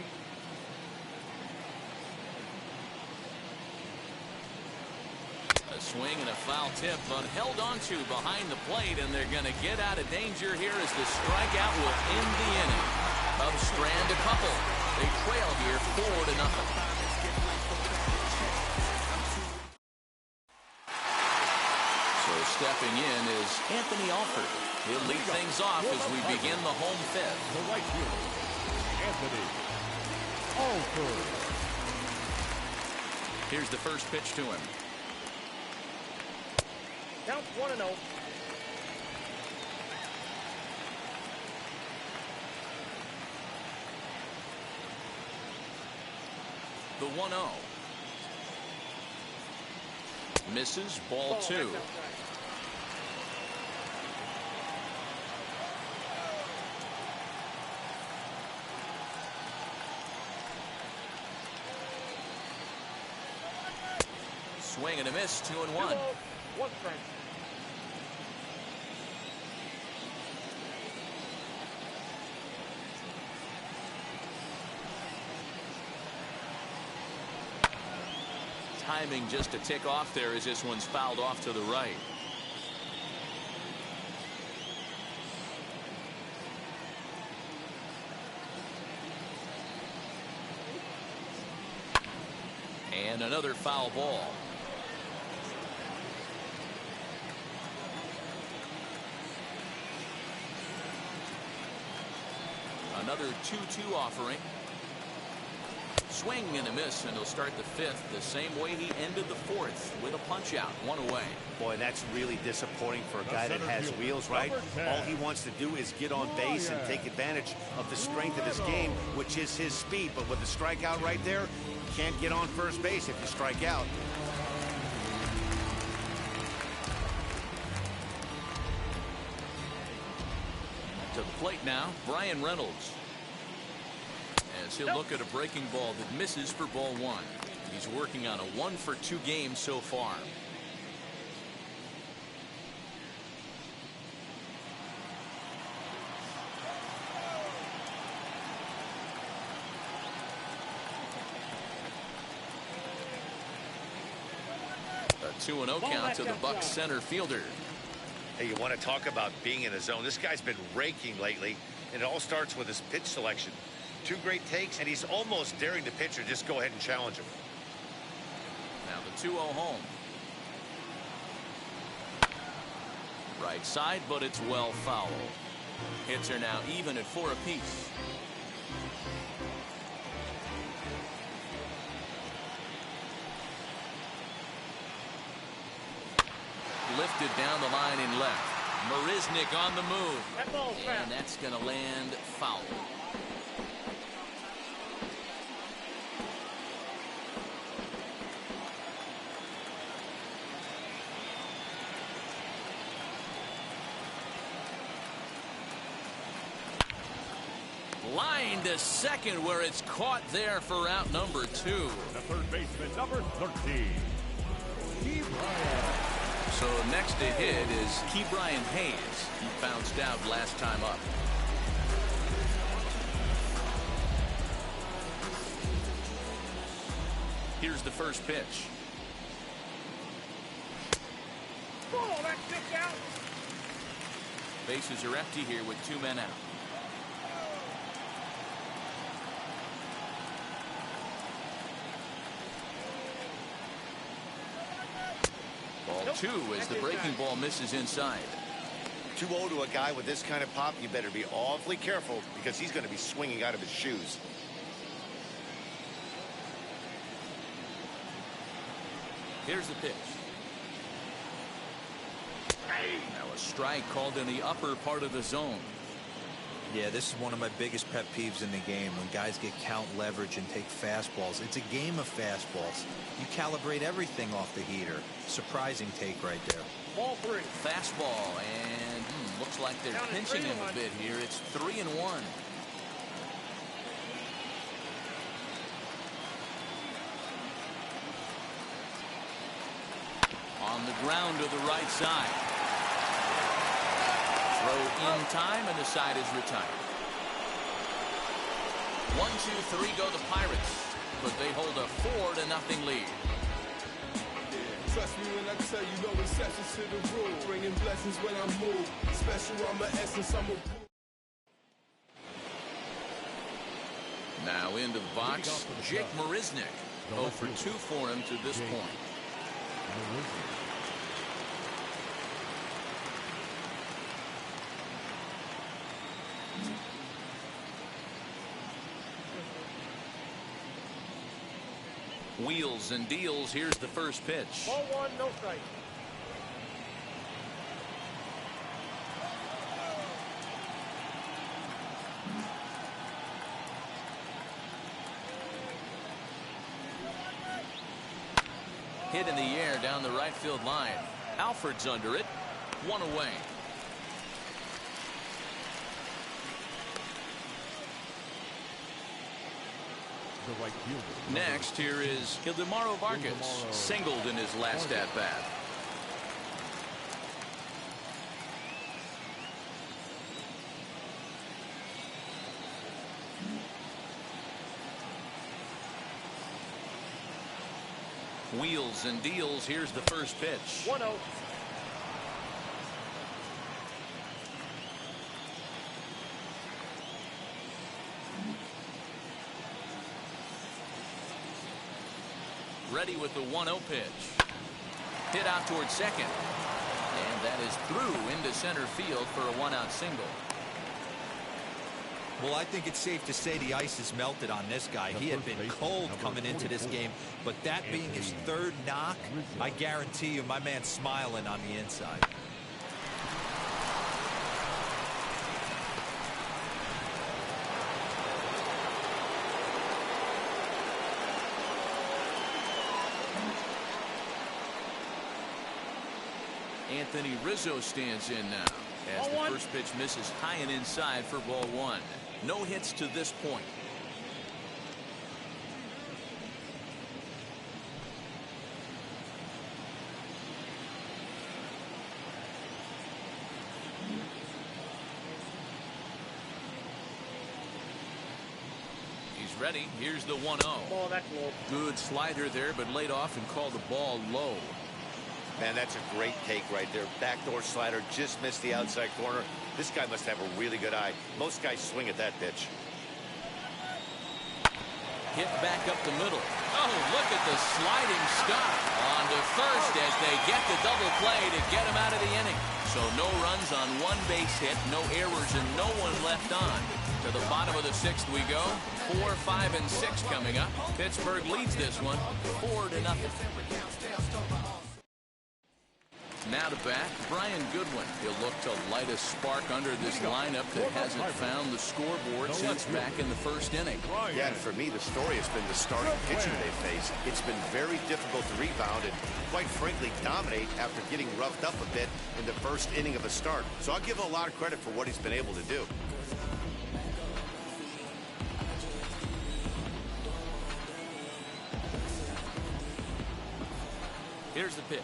A swing and a foul tip, but held onto behind the plate, and they're going to get out of danger here as the strikeout will end the inning. Cubs strand a couple. They trail here 4-0. So stepping in is Anthony Alford. He'll lead things off as we begin the home 5th. The right fielder, Anthony Alford. Here's the first pitch to him. Count 1-0. The 1-0. Misses, ball 2. Swing and a miss, 2-1. 1 strike. Timing just to tick off there as this one's fouled off to the right. And another foul ball. another 2-2 offering. Swing and a miss, and he'll start the fifth the same way he ended the fourth, with a punch out, one away. Boy, that's really disappointing for a guy that has wheels, right? All he wants to do is get on base and take advantage of the strength of his game, which is his speed. But with the strikeout right there, you can't get on first base if you strike out. To the plate now, Brian Reynolds. As he'll look at a breaking ball that misses for ball one. He's working on a 1-for-2 game so far. A 2-0 count to the Bucs center fielder. Hey, you want to talk about being in a zone? This guy's been raking lately, and it all starts with his pitch selection. 2 great takes, and he's almost daring the pitcher just go ahead and challenge him. Now the 2-0 home. Right side, but it's well foul. Hits are now even at 4 apiece. Lifted down the line in left. Marisnick on the move. And that's going to land foul. Line to second, where it's caught there for out number 2. The third baseman, number 13. Key Bryant. So next to hit is Ke'Bryan Hayes. He bounced out last time up. Here's the first pitch. Oh, that's kicked out. Bases are empty here with 2 men out. Ball 2 as the breaking ball misses inside. 2-0 to a guy with this kind of pop, you better be awfully careful because he's going to be swinging out of his shoes. Here's the pitch. Now a strike called in the upper part of the zone. Yeah, this is one of my biggest pet peeves in the game, when guys get count leverage and take fastballs. It's a game of fastballs. You calibrate everything off the heater. Surprising take right there. Ball 3. Fastball, and looks like they're Down pinching him a 3-1. bit here. It's 3-1. On the ground to the right side. Throw in time, and the side is retired. 1-2-3 go the Pirates, but they hold a 4-0 lead. Trust me when I tell you, no exceptions to the rule. Bringing blessings when I move. Special, I'm an essence, I'm a... Now into the box, Jake Marisnick. 0 for 2 for him to this point. Wheels and deals. Here's the first pitch. Ball 1, no strike. Hit in the air down the right field line. Alford's under it. 1 away. The right fielder. Next, here is Ildemaro Vargas, singled in his last at-bat. Wheels and deals. Here's the first pitch. 1-0. Ready with the 1-0 pitch. Hit out towards second. And that is through into center field for a 1-out single. Well, I think it's safe to say the ice has melted on this guy. He had been cold coming into this game, but that being his third knock, I guarantee you my man's smiling on the inside. Anthony Rizzo stands in now as the first pitch misses high and inside for ball one. No hits to this point. He's ready. Here's the 1-0. Oh, that's low. Good slider there, but laid off and called the ball low. Man, that's a great take right there. Backdoor slider, just missed the outside corner. This guy must have a really good eye. Most guys swing at that pitch. Hit back up the middle. Oh, look at the sliding stop on to first as they get the double play to get him out of the inning. So no runs on one base hit, no errors, and no one left on. To the bottom of the sixth we go. 4, 5, and 6 coming up. Pittsburgh leads this one 4-0. Now to bat, Brian Goodwin. He'll look to light a spark under this lineup that hasn't found the scoreboard since back in the first inning. Yeah, and for me, the story has been the starting pitcher they face. It's been very difficult to rebound and, quite frankly, dominate after getting roughed up a bit in the first inning of a start. So I'll give him a lot of credit for what he's been able to do. Here's the pitch.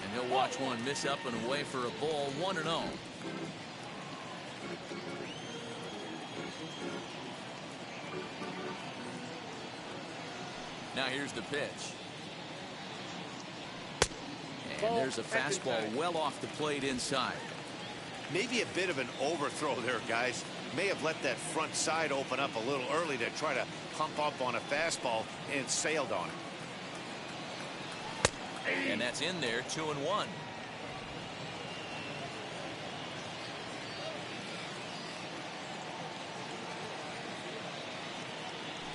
And he'll watch one miss up and away for a ball. 1-0. Now here's the pitch. And there's a fastball well off the plate inside. Maybe a bit of an overthrow there, guys. May have let that front side open up a little early to try to pump up on a fastball and sailed on it. And that's in there. 2-1.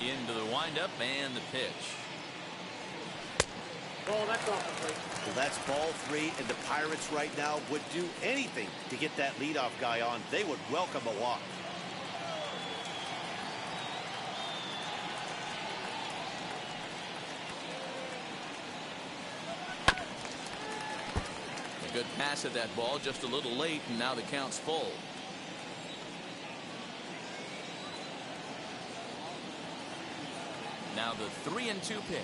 Into the windup and the pitch. Oh, that's off the plate. Well, that's ball 3, and the Pirates right now would do anything to get that leadoff guy on. They would welcome a walk. Good pass at that ball, just a little late, and now the count's full. Now the 3-2 pitch.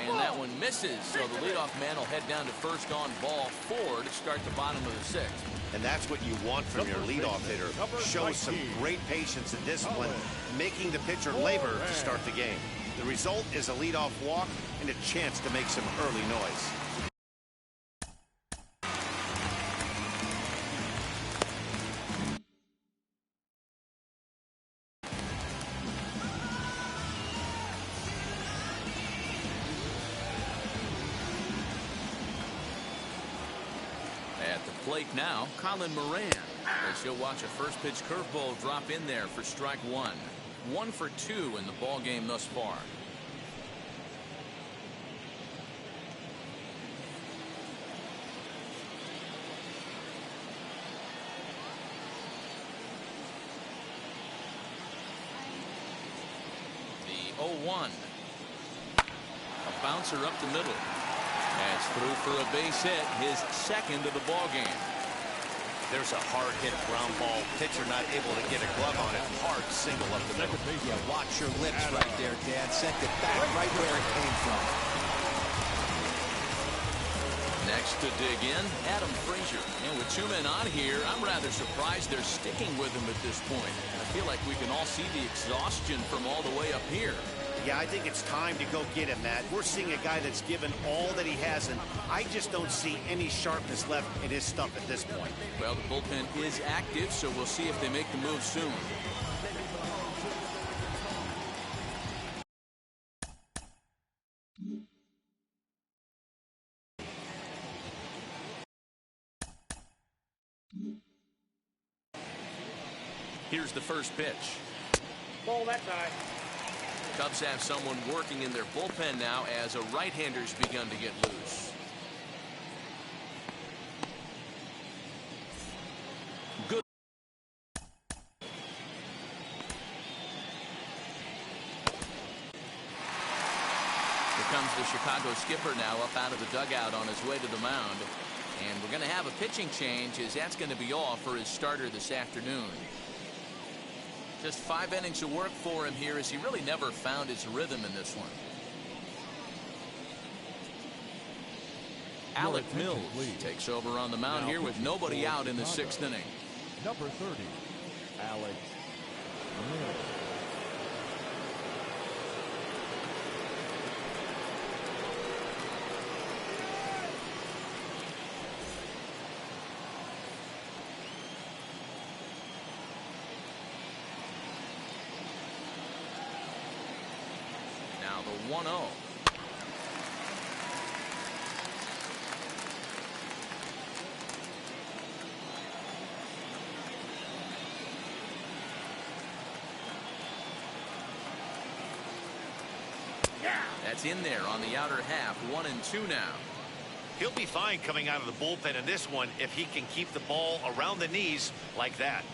And that one misses, so the leadoff man will head down to first on ball 4 to start the bottom of the 6th. And that's what you want from your leadoff hitter. Shows some great patience and discipline, making the pitcher labor to start the game. The result is a leadoff walk and a chance to make some early noise. Plate now, Colin Moran, as he'll watch a first pitch curveball drop in there for strike 1. 1 for 2 in the ball game thus far. The 0-1. A bouncer up the middle. That's through for a base hit, his second of the ball game. There's a hard hit ground ball. Pitcher not able to get a glove on it. Hard single up the middle. Yeah, watch your lips right there, Dan. Sent it back right where it came from. Next to dig in, Adam Frazier. And with 2 men on here, I'm rather surprised they're sticking with him at this point. I feel like we can all see the exhaustion from all the way up here. Yeah, I think it's time to go get him, Matt. We're seeing a guy that's given all that he has, and I just don't see any sharpness left in his stuff at this point. Well, the bullpen is active, so we'll see if they make the move soon. Here's the first pitch. Ball that time. Cubs have someone working in their bullpen now as a right-hander's begun to get loose. Good. Here comes the Chicago skipper now up out of the dugout on his way to the mound. And we're going to have a pitching change as that's going to be all for his starter this afternoon. Just 5 innings of work for him here as he really never found his rhythm in this one. Alec Mills takes over on the mound here with nobody out in the 6th inning. Number 30, Alec Mills. Now the 1-0. That's in there on the outer half. 1-2 now. He'll be fine coming out of the bullpen in this one if he can keep the ball around the knees like that.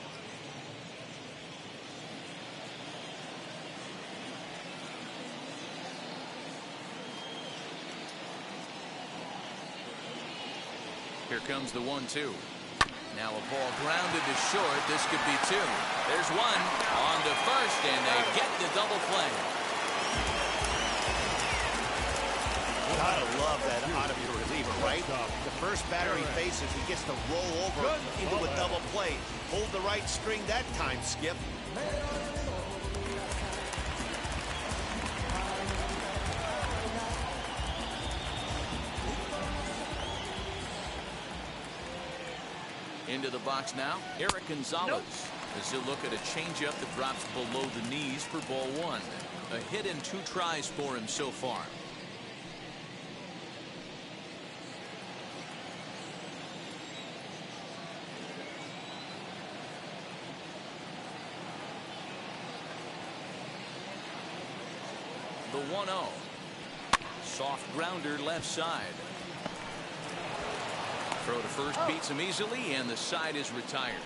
Here comes the 1-2. Now a ball grounded to short. This could be 2. There's 1 on to first, and they get the double play. Gotta love that out of your reliever, right? The first batter he faces, he gets to roll over into a double play. Hold the right string that time, Skip. Into the box now, Eric Gonzalez. As he'll look at a changeup that drops below the knees for ball 1. A hit in 2 tries for him so far. The 1-0. Soft grounder left side. Throw to first beats him easily, and the side is retired.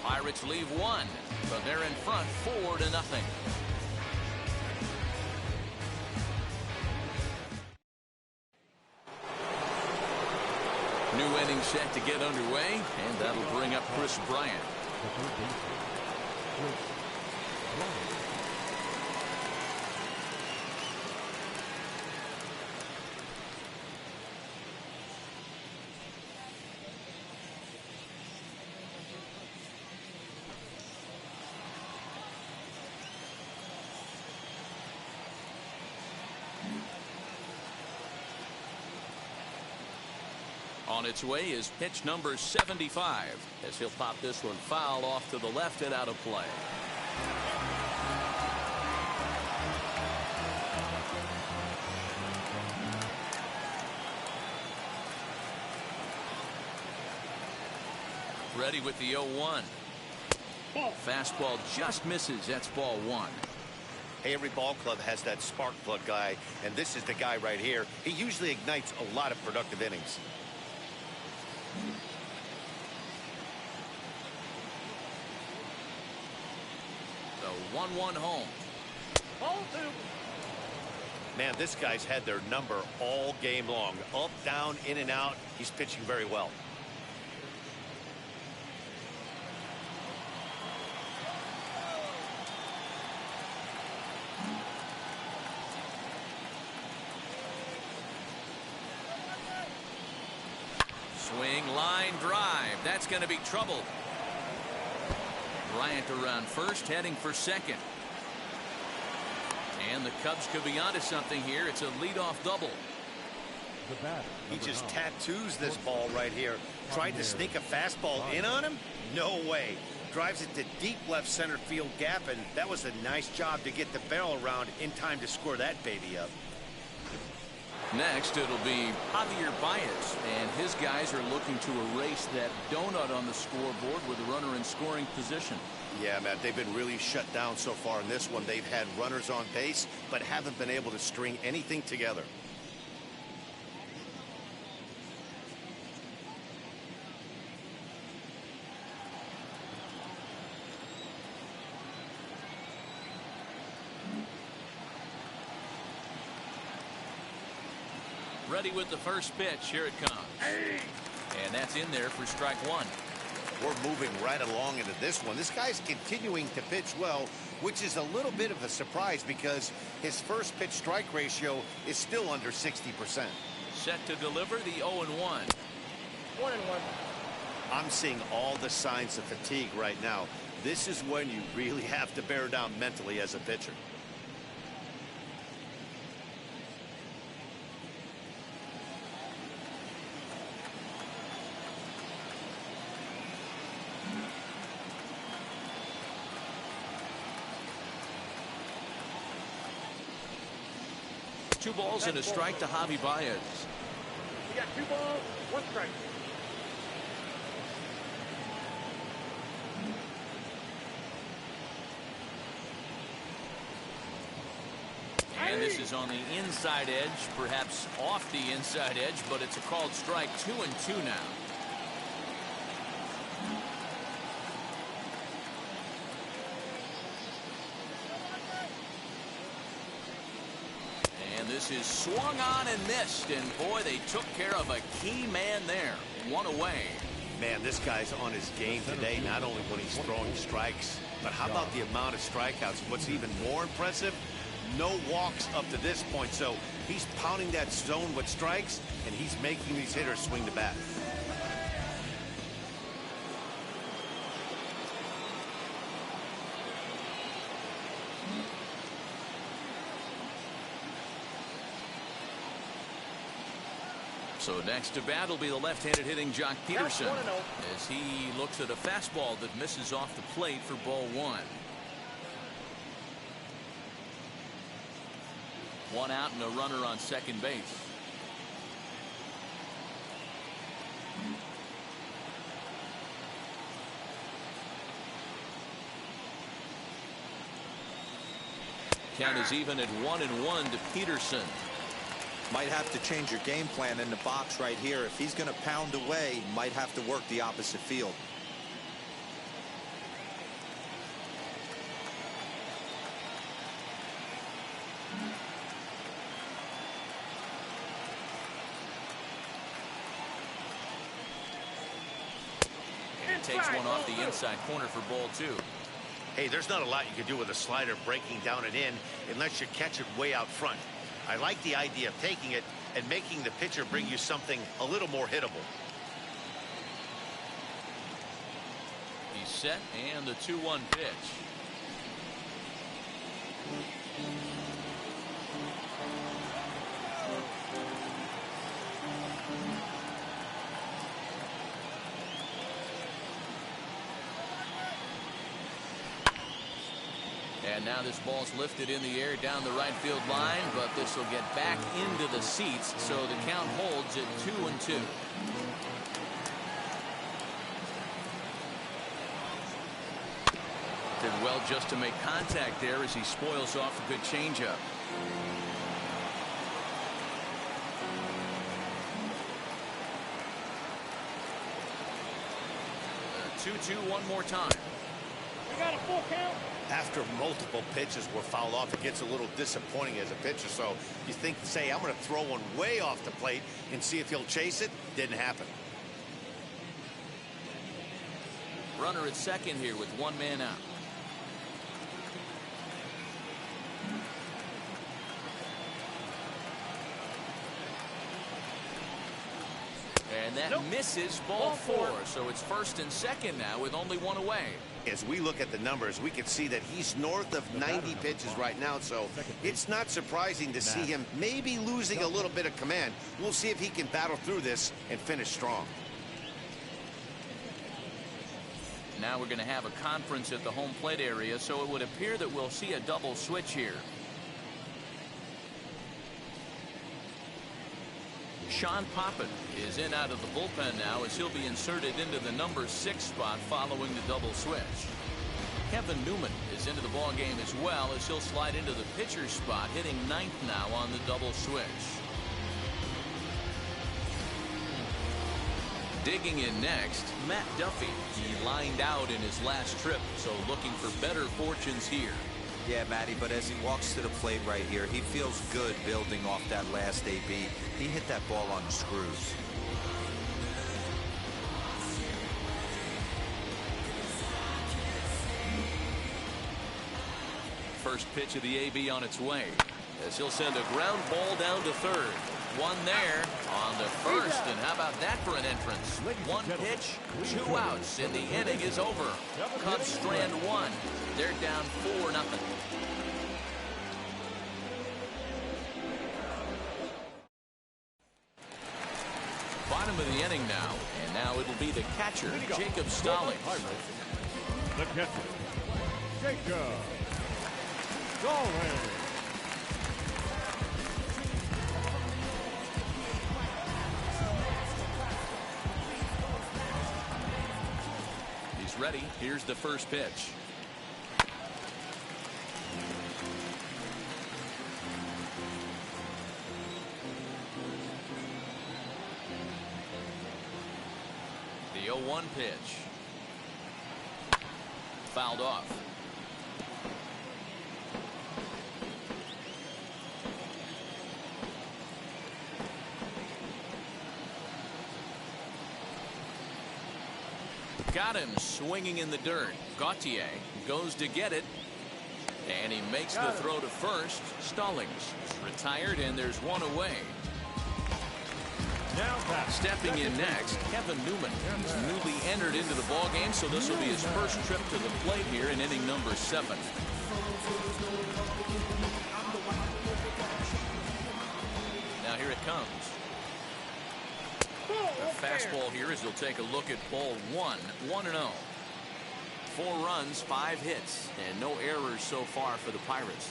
Pirates leave 1, but they're in front 4-0. New inning set to get underway, and that'll bring up Chris Bryant. On its way is pitch number 75 as he'll pop this one foul off to the left and out of play. Ready with the 0-1. Fastball just misses. That's ball 1. Hey, every ball club has that spark plug guy, and this is the guy right here. He usually ignites a lot of productive innings. The 1-1 home. Ball 2. Man, this guy's had their number all game long. Up, down, in and out. He's pitching very well. Swing, line, drive. That's going to be trouble. Bryant around first, heading for second. And the Cubs could be onto something here. It's a leadoff double. He just tattoos this ball right here. Tried to sneak a fastball in on him? No way. Drives it to deep left center field gap, and that was a nice job to get the barrel around in time to score that baby up. Next, it'll be Javier Baez, and his guys are looking to erase that donut on the scoreboard with a runner in scoring position. Yeah, Matt, they've been really shut down so far in this one. They've had runners on base, but haven't been able to string anything together. Ready with the first pitch. Here it comes. And that's in there for strike one. We're moving right along into this one. This guy's continuing to pitch well, which is a little bit of a surprise because his first pitch strike ratio is still under 60%. Set to deliver the 0-1. 1-1. I'm seeing all the signs of fatigue right now. This is when you really have to bear down mentally as a pitcher. Two balls and a strike to Javi Baez. We got 2 balls, 1 strike. And this is on the inside edge, perhaps off the inside edge, but it's a called strike. 2-2 now. This is swung on and missed, and boy, they took care of a key man there. One away. Man, this guy's on his game today, not only when he's throwing strikes, but how about the amount of strikeouts? What's even more impressive, no walks up to this point. So he's pounding that zone with strikes, and he's making these hitters swing the bat. So next to bat will be the left-handed hitting Jock Peterson as he looks at a fastball that misses off the plate for ball 1. 1 out and a runner on second base. Count is even at 1-1 to Peterson. Might have to change your game plan in the box right here. If he's going to pound away, might have to work the opposite field. And takes one off the inside corner for ball 2. Hey, there's not a lot you can do with a slider breaking down and in unless you catch it way out front. I like the idea of taking it and making the pitcher bring you something a little more hittable. He's set, and the 2-1 pitch. And now this ball's lifted in the air down the right field line, but this will get back into the seats, so the count holds at 2-2. Did well just to make contact there as he spoils off a good changeup. 2-2 one more time. We got a full count. After multiple pitches were fouled off, it gets a little disappointing as a pitcher. So you think, say, I'm going to throw one way off the plate and see if he'll chase it. Didn't happen. Runner at second here with 1 man out. And that misses ball 4. So it's first and second now with only 1 away. As we look at the numbers, we can see that he's north of 90 pitches right now. So it's not surprising to see him maybe losing a little bit of command. We'll see if he can battle through this and finish strong. Now we're going to have a conference at the home plate area, so it would appear that we'll see a double switch here. Sean Poppin is in out of the bullpen now as he'll be inserted into the number 6 spot following the double switch. Kevin Newman is into the ball game as well as he'll slide into the pitcher's spot, hitting 9th now on the double switch. Digging in next, Matt Duffy. He lined out in his last trip, so looking for better fortunes here. Yeah, Matty, but as he walks to the plate right here, he feels good building off that last AB. He hit that ball on the screws. First pitch of the AB on its way as he'll send a ground ball down to third. One there on the first, and how about that for an entrance? One pitch, 2 outs, and the inning is over. Cubs strand 1. They're down 4-0. Bottom of the inning now, and now it'll be the catcher, Jacob Stallings. The catcher, Jacob Stallings. He's ready. Here's the first pitch. The 0-1 pitch. Fouled off. Got him swinging in the dirt. Gautier goes to get it, and he makes the throw to first. Stallings retired, and there's one away. Stepping in next, Kevin Newman. He's newly entered into the ball game, so this will be his first trip to the plate here in inning number 7. Now here it comes. A fastball here as he'll take a look at ball 1, 1-0. 4 runs, 5 hits, and no errors so far for the Pirates.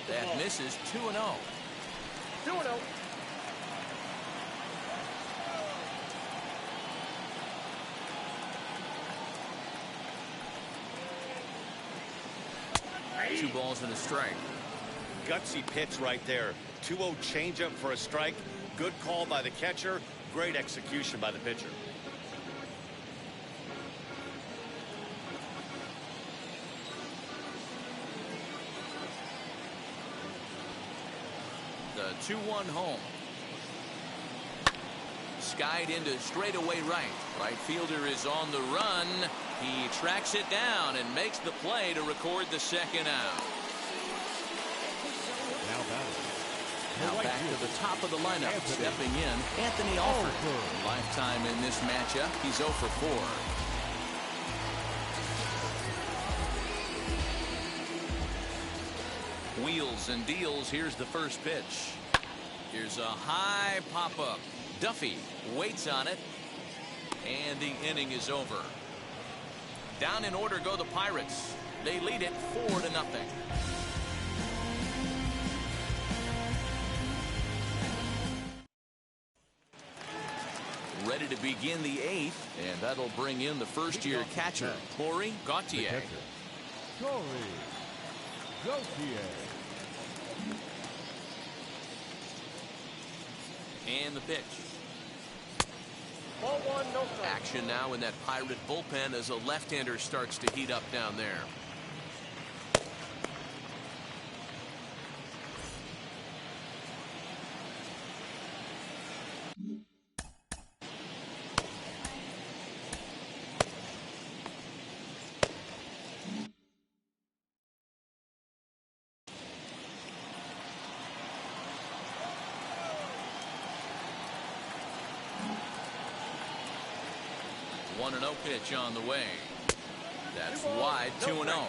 That misses. 2-0. 2-0. Two balls and a strike. Gutsy pitch right there. 2-0 changeup for a strike. Good call by the catcher. Great execution by the pitcher. The 2-1 home. Skied into straightaway right. Right fielder is on the run. He tracks it down and makes the play to record the second out. Now back to the top of the lineup. Stepping in, Anthony Alford. Lifetime in this matchup. He's 0 for 4. Wheels and deals. Here's the first pitch. Here's a high pop-up. Duffy waits on it, and the inning is over. Down in order go the Pirates. They lead it 4-0. Ready to begin the 8th, and that'll bring in the first-year catcher, Corey Gautier. Corey Gautier. And the pitch. Ball 1, no strike. Action now in that Pirate bullpen as a left-hander starts to heat up down there. One 1-0 pitch on the way. That's wide. 2-0.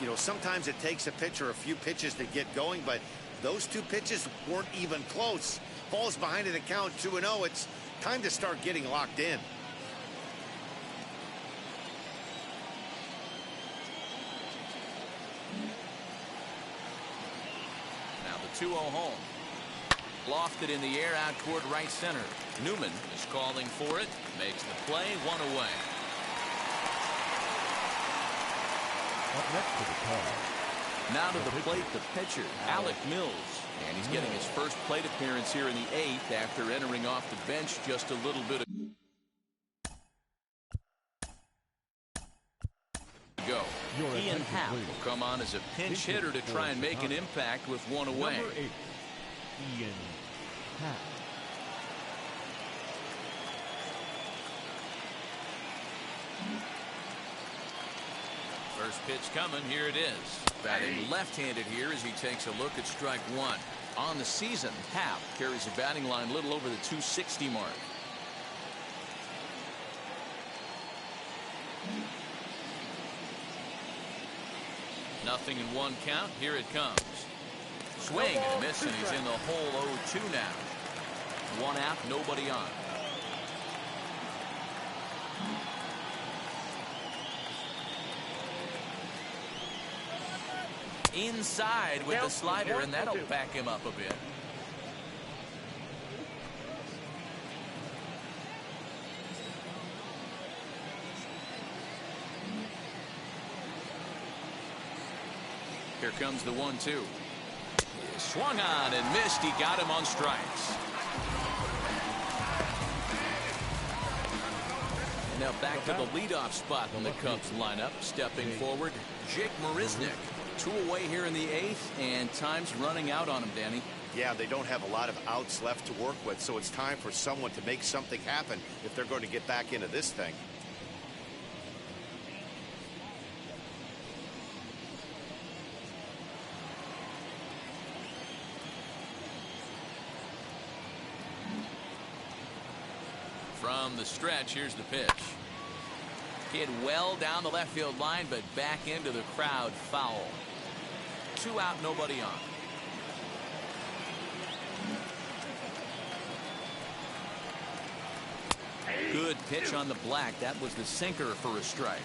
You know, sometimes it takes a pitcher a few pitches to get going, but those 2 pitches weren't even close. Falls behind in the count. 2-0. It's time to start getting locked in. The 2-0 home. Lofted in the air out toward right center. Newman is calling for it. Makes the play. 1 away. Up next to the Cubs. Now to the plate, the pitcher, Alec Mills. And he's getting his first plate appearance here in the 8th after entering off the bench just a little bit ago. Ian Happ will come on as a pinch hitter to try and make an impact with 1 away. Number 8, Ian Happ. First pitch coming. Here it is. Batting left-handed here as he takes a look at strike 1. On the season, Happ carries a batting line little over the 260 mark. Nothing in 1 count. Here it comes. Swing and a miss, and he's in the hole 0-2 now. 1 out, nobody on. Inside with the slider, and that'll back him up a bit. Here comes the 1-2. Swung on and missed. He got him on strikes. Now back to the leadoff spot in the Cubs lineup. Stepping forward, Jake Marisnick. 2 away here in the 8th, and time's running out on him, Danny. Yeah, they don't have a lot of outs left to work with, so it's time for someone to make something happen if they're going to get back into this thing. From the stretch, here's the pitch. Hit well down the left field line, but back into the crowd, foul. 2 out, nobody on. Good pitch on the black. That was the sinker for a strike.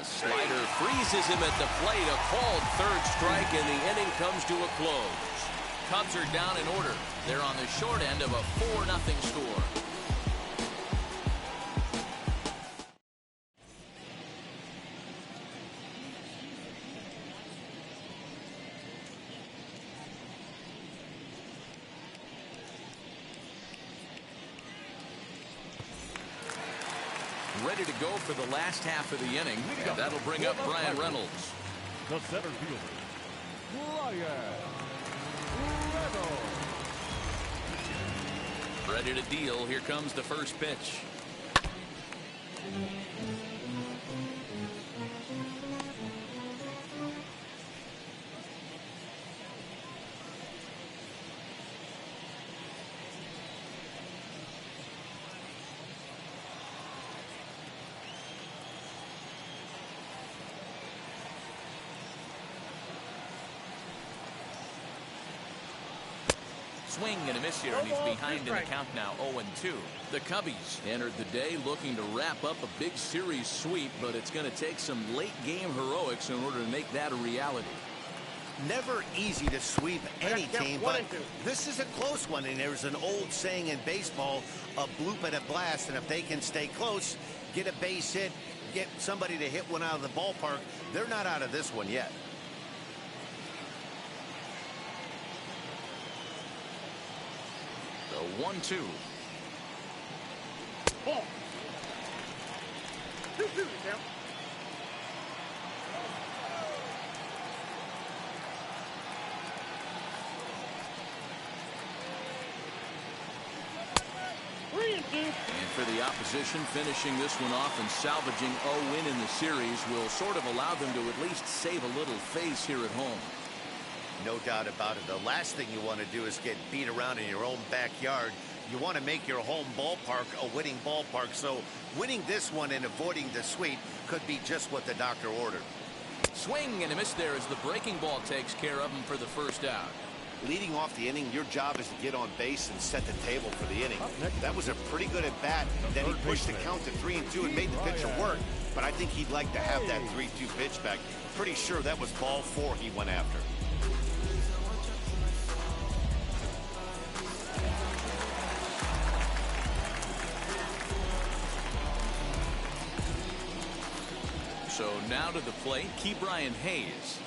Slider freezes him at the plate. A called 3rd strike, and the inning comes to a close. Cubs are down in order. They're on the short end of a 4-0 score. Ready to go for the last half of the inning. And that'll bring up Brian Reynolds. The center fielder, Brian Reynolds. Ready to deal. Here comes the first pitch. Swing and a miss here, and he's behind in the count now, 0-2. The Cubbies entered the day looking to wrap up a big series sweep, but it's going to take some late-game heroics in order to make that a reality. Never easy to sweep any team, but this is a close one, and there's an old saying in baseball, a bloop and a blast, and if they can stay close, get a base hit, get somebody to hit one out of the ballpark, they're not out of this one yet. The 1-2. Ball. 2-2 count. And for the opposition, finishing this one off and salvaging a win in the series will sort of allow them to at least save a little face here at home. No doubt about it. The last thing you want to do is get beat around in your own backyard. You want to make your home ballpark a winning ballpark. So winning this one and avoiding the sweep could be just what the doctor ordered. Swing and a miss there as the breaking ball takes care of him for the first out. Leading off the inning, your job is to get on base and set the table for the inning. That was a pretty good at bat. Then he pushed the count to 3-2 and made the pitcher work. But I think he'd like to have that 3-2 pitch back. Pretty sure that was ball 4 he went after. So now to the plate, Brian Hayes.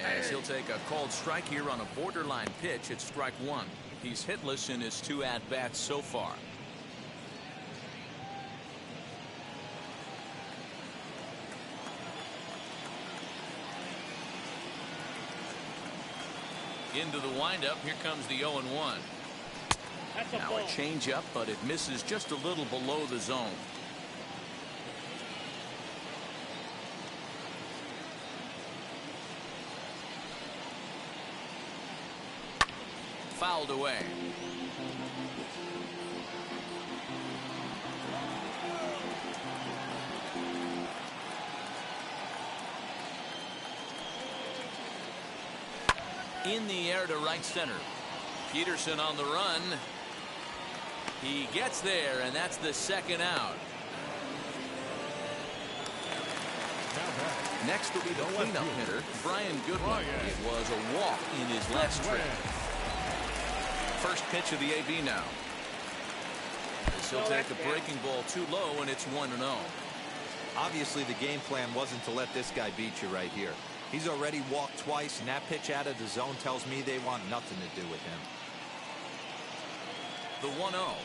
As he'll take a called strike here on a borderline pitch at strike 1. He's hitless in his 2 at-bats so far. Into the windup, here comes the 0-1. Now a changeup, but it misses just a little below the zone. Fouled away. In the air to right center. Peterson on the run. He gets there, and that's the second out. Next will be the cleanup hitter, Brian Goodwin. It was a walk in his last trip. First pitch of the AB now. He'll take a breaking ball too low, and it's 1-0. Obviously, the game plan wasn't to let this guy beat you right here. He's already walked twice, and that pitch out of the zone tells me they want nothing to do with him. The 1-0.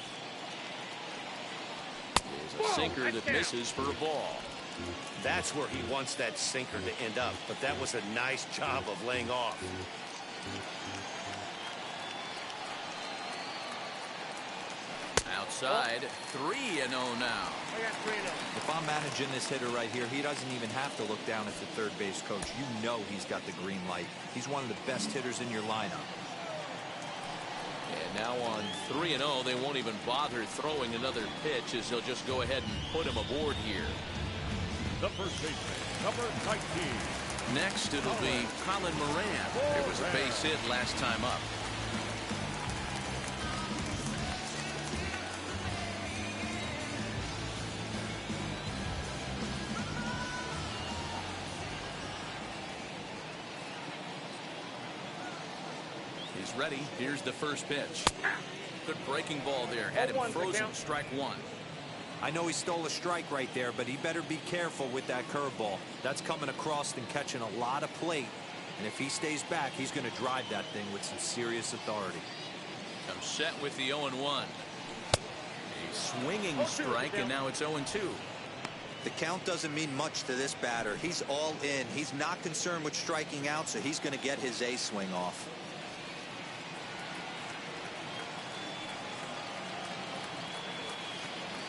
There's a sinker that misses for a ball. That's where he wants that sinker to end up, but that was a nice job of laying off. Outside, 3-0 now. If I'm managing this hitter right here, he doesn't even have to look down at the third base coach. You know he's got the green light. He's one of the best hitters in your lineup. And now on 3-0, they won't even bother throwing another pitch as they'll just go ahead and put him aboard here. The first baseman, number 19. Next, it'll be Colin Moran. There was a base hit last time up. Ready. Here's the first pitch. Good breaking ball there. Had him frozen. Strike 1. I know he stole a strike right there, but he better be careful with that curveball. That's coming across and catching a lot of plate. And if he stays back, he's going to drive that thing with some serious authority. Comes set with the 0-1. A swinging strike, and now it's 0-2. The count doesn't mean much to this batter. He's all in. He's not concerned with striking out, so he's going to get his A swing off.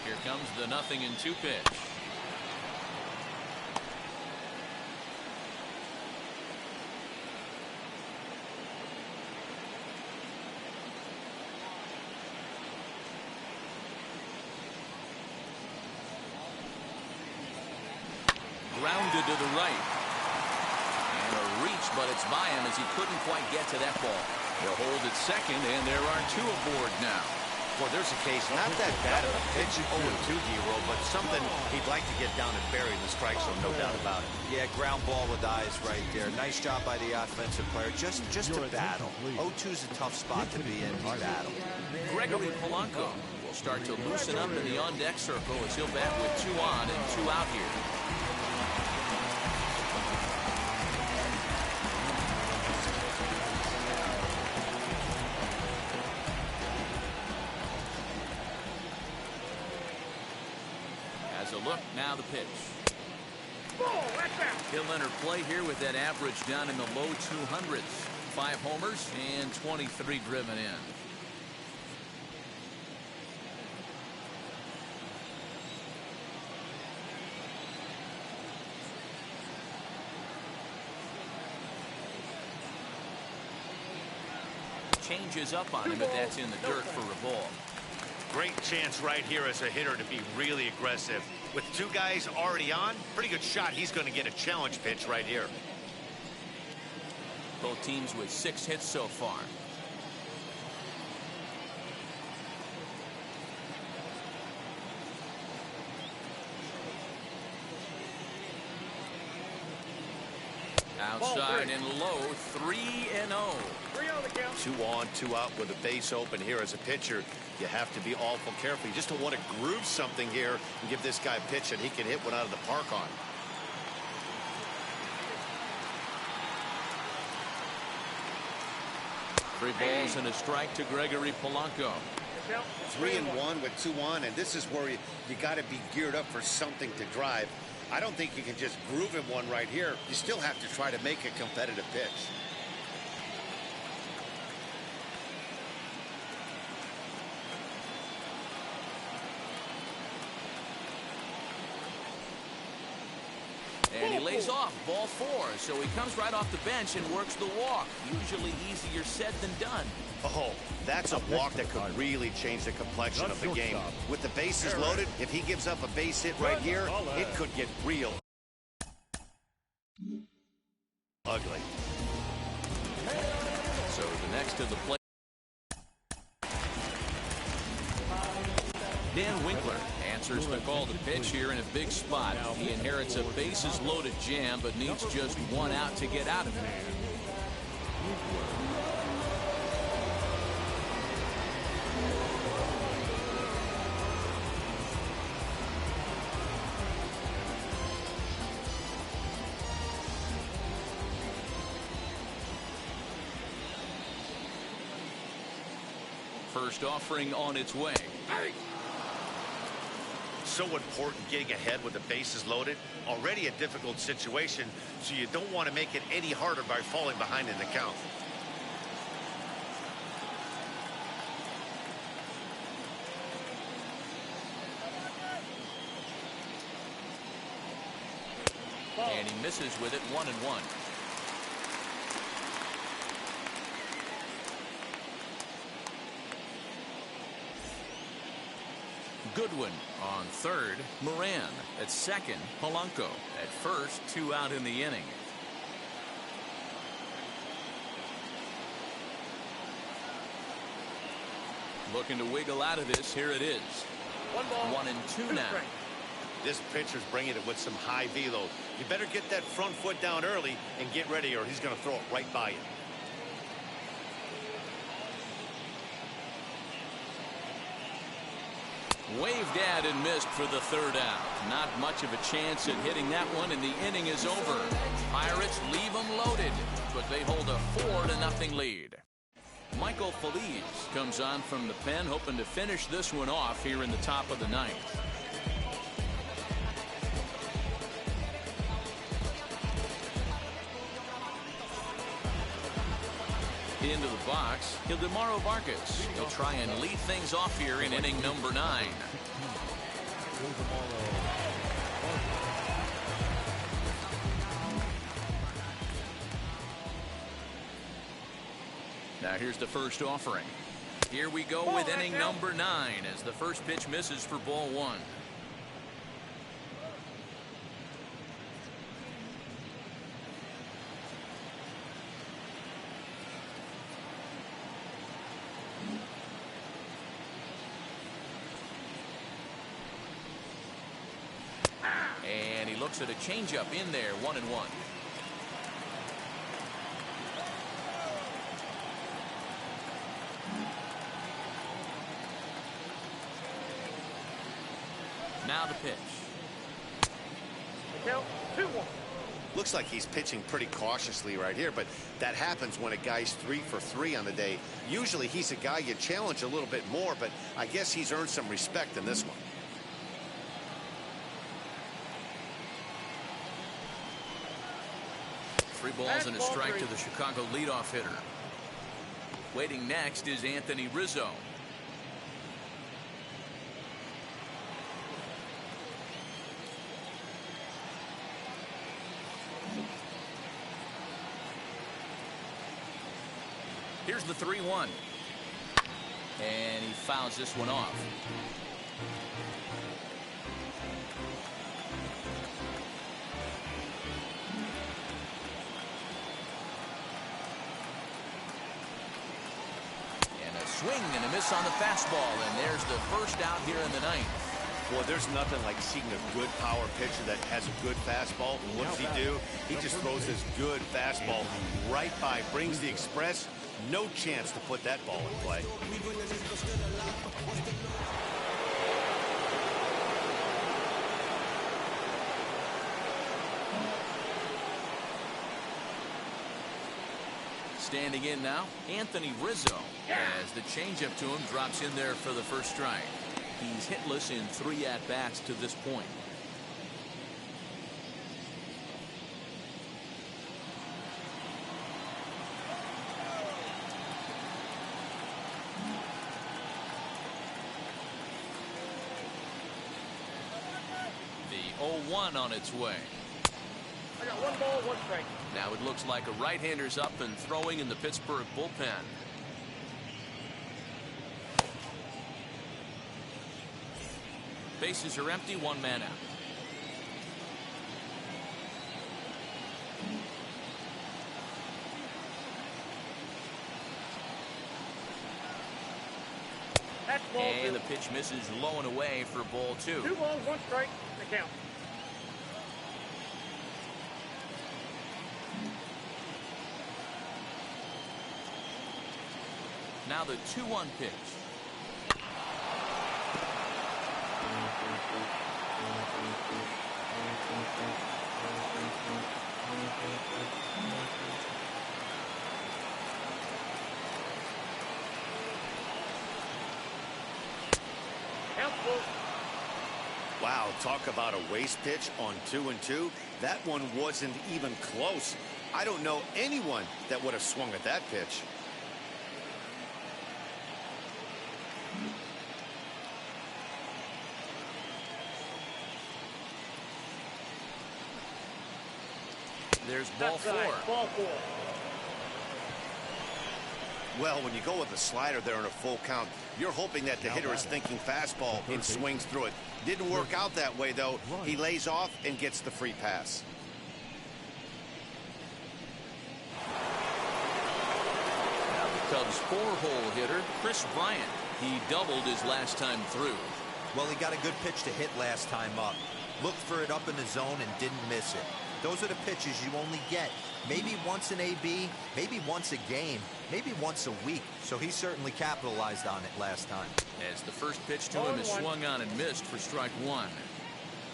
Here comes the 0-2 pitch. Grounded to the right. And a reach, but it's by him as he couldn't quite get to that ball. They'll hold at second, and there are 2 aboard now. Well, there's a case, not that bad of a pitch, 0-2 D-roll, but something he'd like to get down and bury in the strike zone, no doubt about it. Yeah, ground ball with eyes right there. Nice job by the offensive player. Just to battle. 0-2's a tough spot to be in battle. Gregory Polanco will start to loosen up in the on-deck circle as he'll bat with 2 on and 2 out here. look, now the pitch. He'll enter play here with that average down in the low 200s. 5 homers and 23 driven in. Changes up on him, but that's in the dirt for a ball. Great chance right here as a hitter to be really aggressive. With 2 guys already on, pretty good shot. He's going to get a challenge pitch right here. Both teams with 6 hits so far. Outside and low, 3-0. 2 on, 2 out with a base open here as a pitcher. You have to be awful careful. You just don't want to groove something here and give this guy a pitch that he can hit one out of the park on. Three balls and a strike to Gregory Polanco. 3-1 with 2 on, and this is where you got to be geared up for something to drive. I don't think you can just groove him one right here. You still have to try to make a competitive pitch. And he lays off, ball 4, so he comes right off the bench and works the walk. Usually easier said than done. Oh, that's a walk that could really change the complexion of the game. With the bases loaded, if he gives up a base hit right here, it could get real ugly. So the next to the plate, Dan Winkler answers the call to pitch here in a big spot. He inherits a bases loaded jam, but needs just 1 out to get out of it. First offering on its way. So important getting ahead with the bases loaded. Already a difficult situation, so you don't want to make it any harder by falling behind in the count. And he misses with it, 1-1. Goodwin on third, Moran at second, Polanco at first, 2 out in the inning. Looking to wiggle out of this, here it is. 1-2 now. This pitcher's bringing it with some high velo. You better get that front foot down early and get ready, or he's going to throw it right by you. Waved at and missed for the 3rd out. Not much of a chance at hitting that one, and the inning is over. Pirates leave them loaded, but they hold a 4-0 lead. Michael Feliz comes on from the pen, hoping to finish this one off here in the top of the 9th. Into the box, Ildemaro Vargas. He'll try and lead things off here in inning number 9. Now here's the first offering. Here we go with inning number 9 as the first pitch misses for ball 1. And he looks at a changeup in there, 1-1. Now the pitch. Count 2-1. Looks like he's pitching pretty cautiously right here, but that happens when a guy's 3 for 3 on the day. Usually he's a guy you challenge a little bit more, but I guess he's earned some respect in this one. 3 balls and a strike to the Chicago leadoff hitter. Waiting next is Anthony Rizzo. Here's the 3-1. And he fouls this one off. And a swing and a miss on the fastball. And there's the first out here in the ninth. Well, there's nothing like seeing a good power pitcher that has a good fastball. What does he do? He just throws his good fastball right by, brings the express. No chance to put that ball in play. Standing in now, Anthony Rizzo, as the changeup to him drops in there for the first strike. He's hitless in 3 at-bats to this point. The 0-1 on its way. I got 1 ball, 1 strike. Now it looks like a right-hander's up and throwing in the Pittsburgh bullpen. Bases are empty, 1 man out. That's ball And 2. the pitch misses low and away for ball 2. 2 balls, 1 strike. The count. Now the 2-1 pitch. Wow, talk about a waste pitch on 2-2. That one wasn't even close. I don't know anyone that would have swung at that pitch. There's ball 4. Ball 4. Well, when you go with a slider there in a full count, you're hoping that the hitter is thinking fastball and swings through it. Didn't work out that way, though. He lays off and gets the free pass. Now the Cubs' 4-hole hitter, Chris Bryant. He doubled his last time through. Well, he got a good pitch to hit last time up. Looked for it up in the zone and didn't miss it. Those are the pitches you only get maybe once in AB, maybe once a game, maybe once a week. So he certainly capitalized on it last time. As the first pitch to him is swung on and missed for strike 1.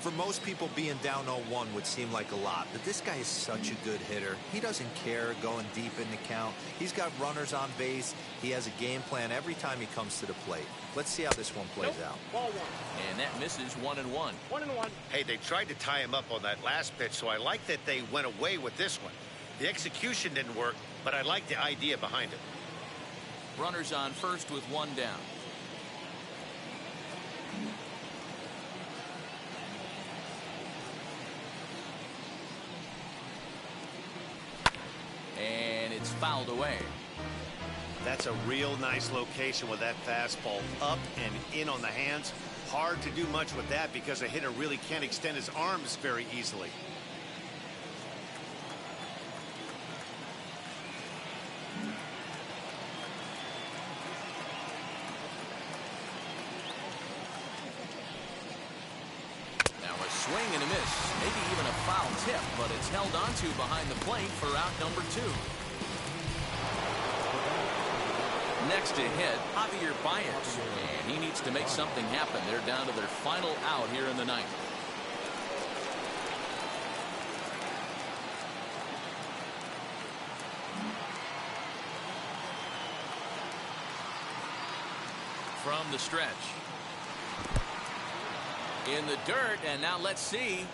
For most people, being down 0-1 would seem like a lot, but this guy is such a good hitter. He doesn't care going deep in the count. He's got runners on base. He has a game plan every time he comes to the plate. Let's see how this one plays out. Ball 1. And that misses 1-1. 1-1. Hey, they tried to tie him up on that last pitch, so I like that they went away with this one. The execution didn't work, but I like the idea behind it. Runners on first with 1 down. And it's fouled away. That's a real nice location with that fastball up and in on the hands. Hard to do much with that because a hitter really can't extend his arms very easily. Now a swing and a miss, maybe even a foul tip, but it's held onto behind the plate for out number 2. Next to hit, Javier Baez, and he needs to make something happen. They're down to their final out here in the ninth. From the stretch. In the dirt, and now let's see.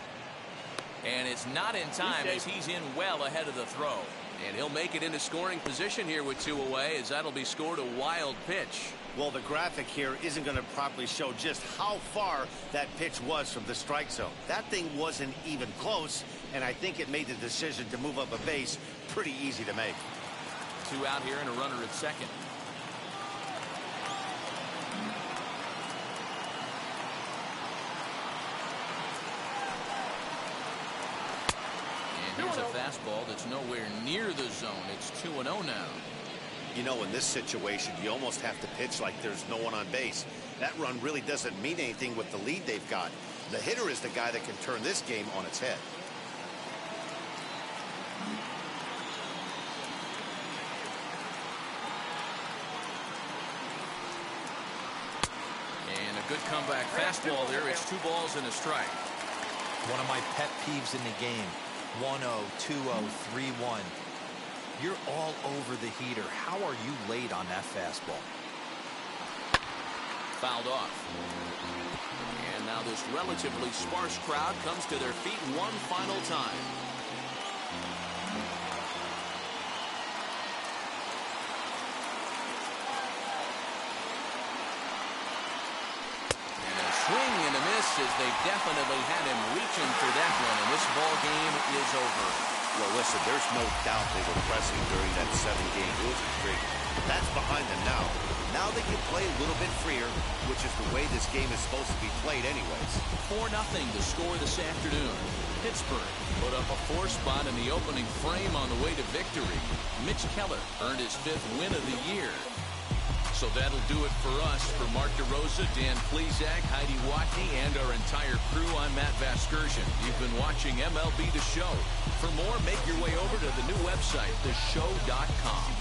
And it's not in time as he's in well ahead of the throw. And he'll make it into scoring position here with 2 away, as that'll be scored a wild pitch. Well, the graphic here isn't going to properly show just how far that pitch was from the strike zone. That thing wasn't even close, and I think it made the decision to move up a base pretty easy to make. 2 out here and a runner at second. And here's a fastball that's nowhere near the zone. It's 2-0 now. You know, in this situation, you almost have to pitch like there's no one on base. That run really doesn't mean anything with the lead they've got. The hitter is the guy that can turn this game on its head. And a good comeback fastball there. It's 2 balls and a strike. One of my pet peeves in the game. 1-0, 2-0, 3-1. You're all over the heater. How are you late on that fastball? Fouled off. And now this relatively sparse crowd comes to their feet one final time. And a swing and a miss, as they definitely had him reaching for that one, and this ball game is over. Well, listen, there's no doubt they were pressing during that 7-game losing streak. That's behind them now. Now they can play a little bit freer, which is the way this game is supposed to be played anyways. 4-0 to score this afternoon. Pittsburgh put up a 4 spot in the opening frame on the way to victory. Mitch Keller earned his 5th win of the year. So that'll do it for us. For Mark DeRosa, Dan Plesac, Heidi Watney, and our entire crew, I'm Matt Vasgersian. You've been watching MLB The Show. For more, make your way over to the new website, theshow.com.